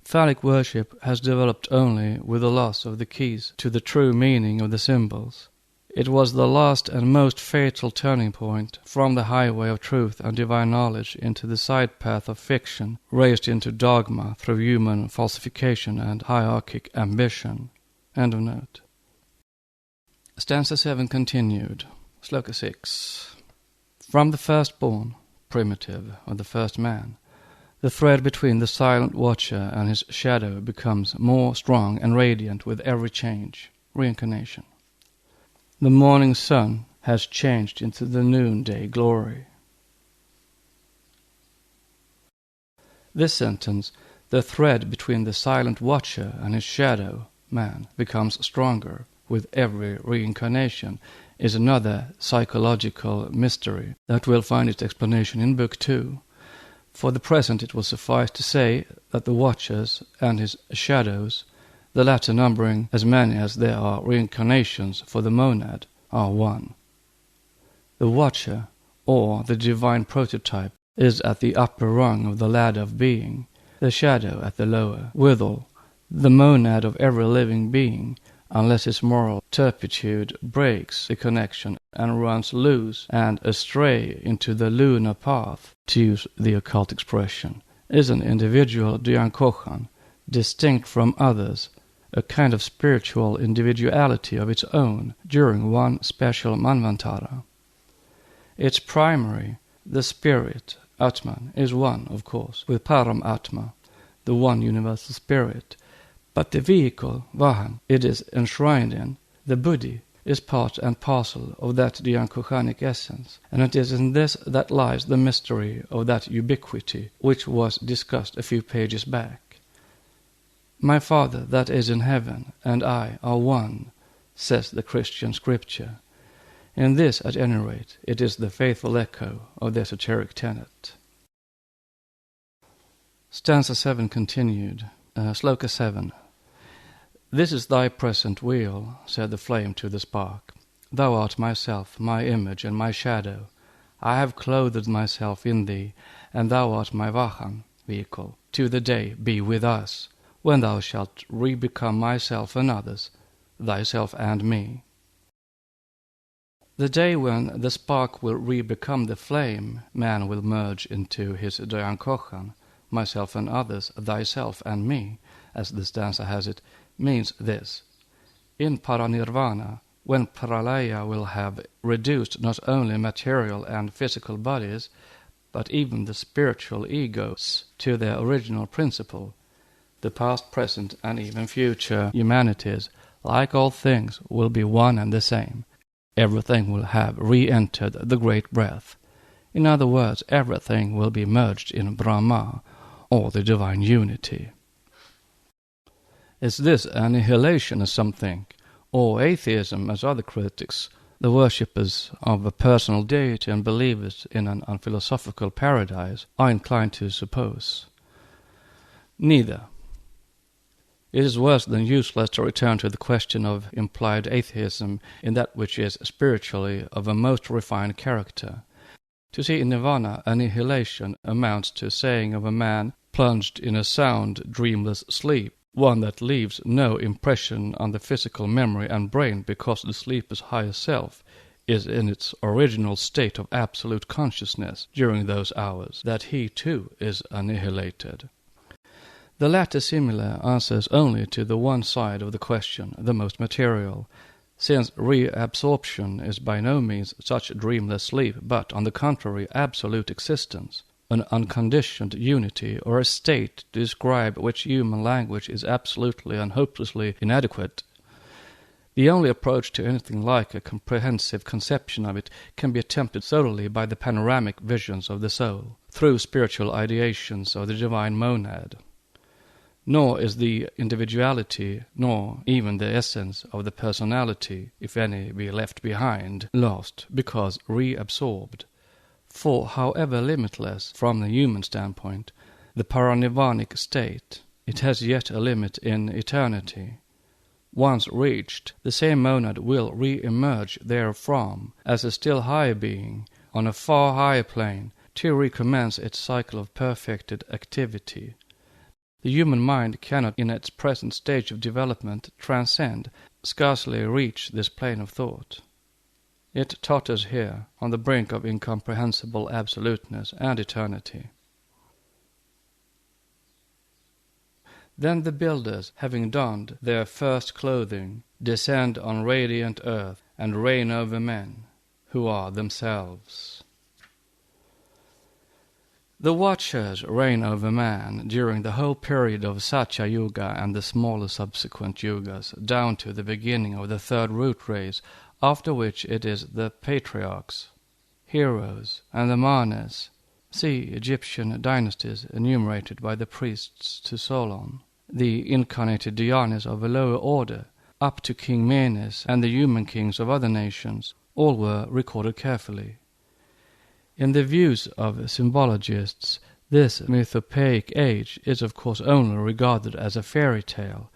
phallic worship has developed only with the loss of the keys to the true meaning of the symbols. It was the last and most fatal turning point from the highway of truth and divine knowledge into the side path of fiction, raised into dogma through human falsification and hierarchic ambition. End of note. Stanza 7 continued. Sloka 6. From the firstborn, primitive, of the first man, the thread between the silent watcher and his shadow becomes more strong and radiant with every change. Reincarnation. The morning sun has changed into the noonday glory. This sentence, the thread between the silent watcher and his shadow, man, becomes stronger with every reincarnation, is another psychological mystery that will find its explanation in Book 2. For the present it will suffice to say that the watchers and his shadows, the latter numbering as many as there are reincarnations for the monad, are one. The watcher, or the divine prototype, is at the upper rung of the ladder of being, the shadow at the lower. Withal, the monad of every living being, unless his moral turpitude breaks the connection and runs loose and astray into the lunar path, to use the occult expression, is an individual Dhyān-Kōchan, distinct from others, a kind of spiritual individuality of its own during one special manvantara. Its primary, the spirit, Atman, is one, of course, with Param Atma, the one universal spirit, but the vehicle, Vahan, it is enshrined in, the buddhi, is part and parcel of that Dhyān-Kōchanic essence, and it is in this that lies the mystery of that ubiquity which was discussed a few pages back. My Father that is in heaven and I are one, says the Christian scripture. In this, at any rate, it is the faithful echo of the esoteric tenet. Stanza 7 continued. Sloka 7. This is thy present wheel, said the flame to the spark. Thou art myself, my image and my shadow. I have clothed myself in thee, and thou art my Vahan, vehicle, to the day be with us, when thou shalt re-become myself and others, thyself and me. The day when the spark will re-become the flame, man will merge into his Dayan Kochan, myself and others, thyself and me, as the stanza has it, means this. In Paranirvana, when Pralaya will have reduced not only material and physical bodies, but even the spiritual egos to their original principle, the past, present, and even future humanities, like all things, will be one and the same. Everything will have re-entered the great breath. In other words, everything will be merged in Brahma, or the divine unity. Is this annihilation, as some think, or atheism, as other critics, the worshippers of a personal deity and believers in an unphilosophical paradise, are inclined to suppose? Neither. It is worse than useless to return to the question of implied atheism in that which is spiritually of a most refined character. To see in nirvana annihilation amounts to saying of a man plunged in a sound, dreamless sleep, one that leaves no impression on the physical memory and brain because the sleeper's higher self is in its original state of absolute consciousness during those hours, that he too is annihilated. The latter similar answers only to the one side of the question, the most material, since reabsorption is by no means such dreamless sleep, but, on the contrary, absolute existence, an unconditioned unity, or a state to describe which human language is absolutely and hopelessly inadequate. The only approach to anything like a comprehensive conception of it can be attempted solely by the panoramic visions of the soul, through spiritual ideations of the divine monad. Nor is the individuality, nor even the essence of the personality, if any be left behind, lost, because reabsorbed. For however limitless from the human standpoint, the paranirvanic state, it has yet a limit in eternity. Once reached, the same monad will re-emerge therefrom as a still higher being, on a far higher plane, to recommence its cycle of perfected activity. The human mind cannot, in its present stage of development, transcend, scarcely reach this plane of thought. It totters here, on the brink of incomprehensible absoluteness and eternity. Then the builders, having donned their first clothing, descend on radiant earth and reign over men, who are themselves. The Watchers reign over man during the whole period of Satya Yuga and the smaller subsequent yugas, down to the beginning of the third root race, after which it is the patriarchs, heroes, and the manes. See Egyptian dynasties enumerated by the priests to Solon, the incarnated Dhyanis of a lower order, up to King Menes and the human kings of other nations, all were recorded carefully. In the views of symbologists, this mythopoeic age is of course only regarded as a fairy tale,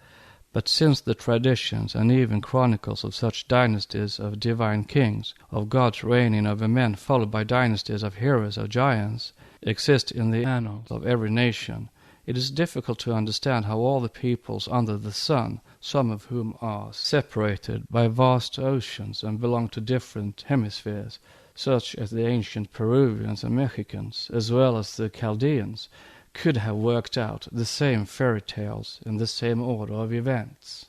but since the traditions and even chronicles of such dynasties of divine kings, of gods reigning over men followed by dynasties of heroes or giants, exist in the annals of every nation, it is difficult to understand how all the peoples under the sun, some of whom are separated by vast oceans and belong to different hemispheres, such as the ancient Peruvians and Mexicans, as well as the Chaldeans, could have worked out the same fairy tales in the same order of events.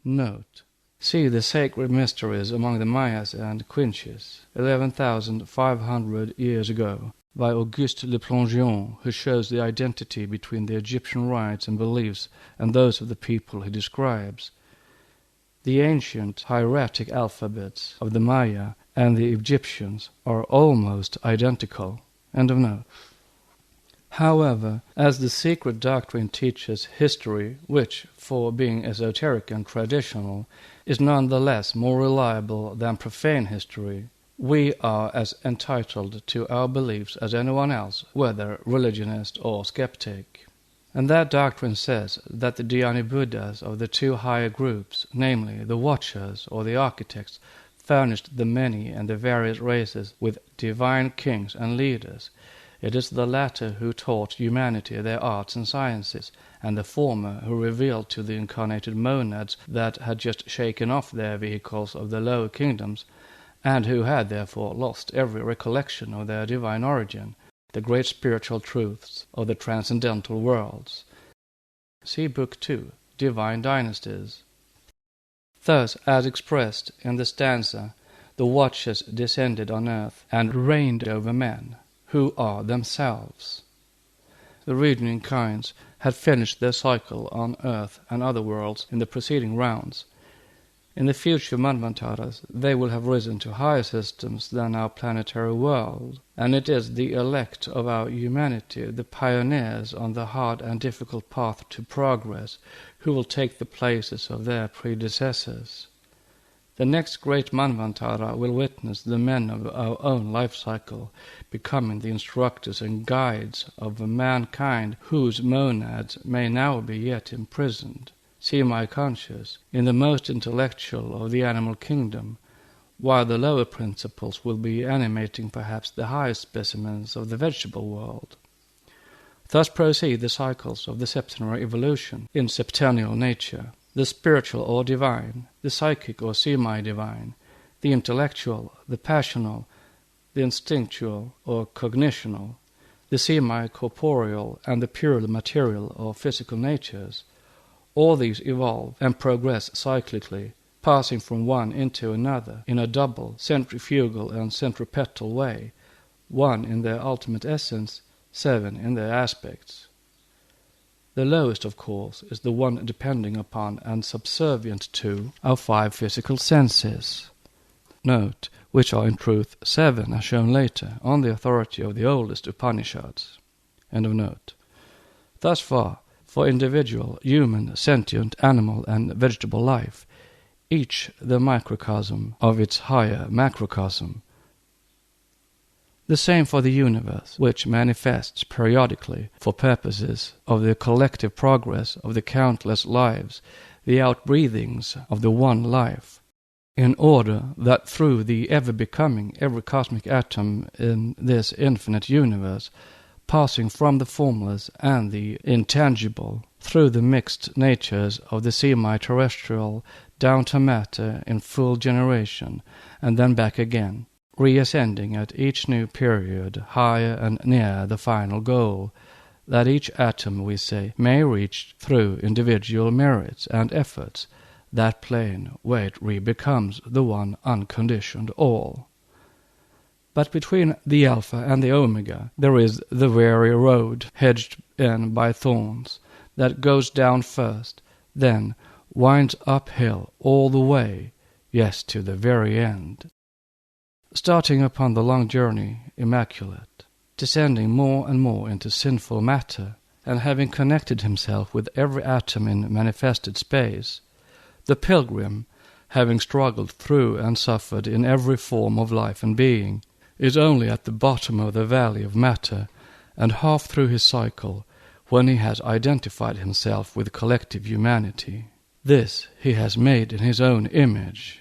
Note. See the sacred mysteries among the Mayas and Quinches, 11,500 years ago, by Auguste Le Plongeon, who shows the identity between the Egyptian rites and beliefs and those of the people he describes. The ancient hieratic alphabets of the Maya and the Egyptians are almost identical. End of note. However, as the secret doctrine teaches history, which, for being esoteric and traditional, is none the less more reliable than profane history, we are as entitled to our beliefs as anyone else, whether religionist or skeptic. And that doctrine says that the Dhyani Buddhas of the two higher groups, namely the Watchers or the Architects, furnished the many and the various races with divine kings and leaders, It is the latter who taught humanity their arts and sciences, and the former who revealed to the incarnated monads that had just shaken off their vehicles of the lower kingdoms, and who had therefore lost every recollection of their divine origin, the great spiritual truths of the transcendental worlds. See Book 2, Divine Dynasties. Thus, as expressed in the stanza, the watchers descended on earth and reigned over men, who are themselves. The reasoning kinds had finished their cycle on earth and other worlds in the preceding rounds. In the future Manvantaras they will have risen to higher systems than our planetary world, and it is the elect of our humanity, the pioneers on the hard and difficult path to progress, who will take the places of their predecessors. The next great Manvantara will witness the men of our own life cycle becoming the instructors and guides of mankind whose monads may now be yet imprisoned, semi-conscious, in the most intellectual of the animal kingdom, while the lower principles will be animating perhaps the highest specimens of the vegetable world. Thus proceed the cycles of the septenary evolution in septennial nature, the spiritual or divine, the psychic or semi-divine, the intellectual, the passional, the instinctual or cognitional, the semi-corporeal, and the purely material or physical natures. All these evolve and progress cyclically, passing from one into another in a double, centrifugal and centripetal way, one in their ultimate essence, seven in their aspects. The lowest, of course, is the one depending upon and subservient to our five physical senses. Note, which are in truth seven, as shown later, on the authority of the oldest Upanishads. End of note. Thus far, for individual, human, sentient, animal, and vegetable life, each the microcosm of its higher macrocosm. The same for the universe, which manifests periodically for purposes of the collective progress of the countless lives, the outbreathings of the one life, in order that through the ever-becoming every cosmic atom in this infinite universe, passing from the formless and the intangible through the mixed natures of the semi-terrestrial down to matter in full generation, and then back again, reascending at each new period higher and nearer the final goal, that each atom, we say, may reach through individual merits and efforts that plane where it re-becomes the one unconditioned all. But between the Alpha and the Omega there is the weary road, hedged in by thorns, that goes down first, then winds uphill all the way, yes, to the very end. Starting upon the long journey immaculate, descending more and more into sinful matter, and having connected himself with every atom in manifested space, the pilgrim, having struggled through and suffered in every form of life and being, is only at the bottom of the valley of matter, and half through his cycle, when he has identified himself with collective humanity. This he has made in his own image.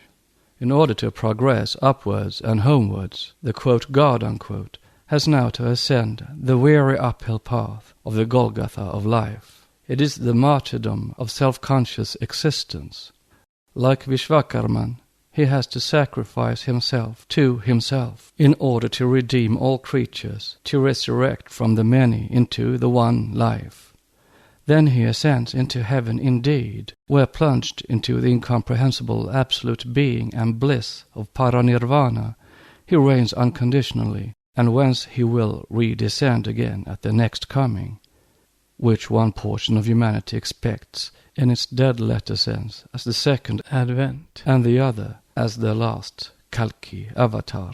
In order to progress upwards and homewards, the quote, God unquote, has now to ascend the weary uphill path of the Golgotha of life. It is the martyrdom of self-conscious existence. Like Vishvakarman, he has to sacrifice himself to himself in order to redeem all creatures, to resurrect from the many into the one life. Then he ascends into heaven indeed, where plunged into the incomprehensible absolute being and bliss of paranirvana, he reigns unconditionally, and whence he will redescend again at the next coming, which one portion of humanity expects in its dead-letter sense as the second advent, and the other as the last Kalki avatar.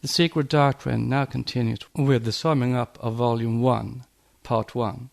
The Secret Doctrine now continues with the summing up of Volume 1, Part 1.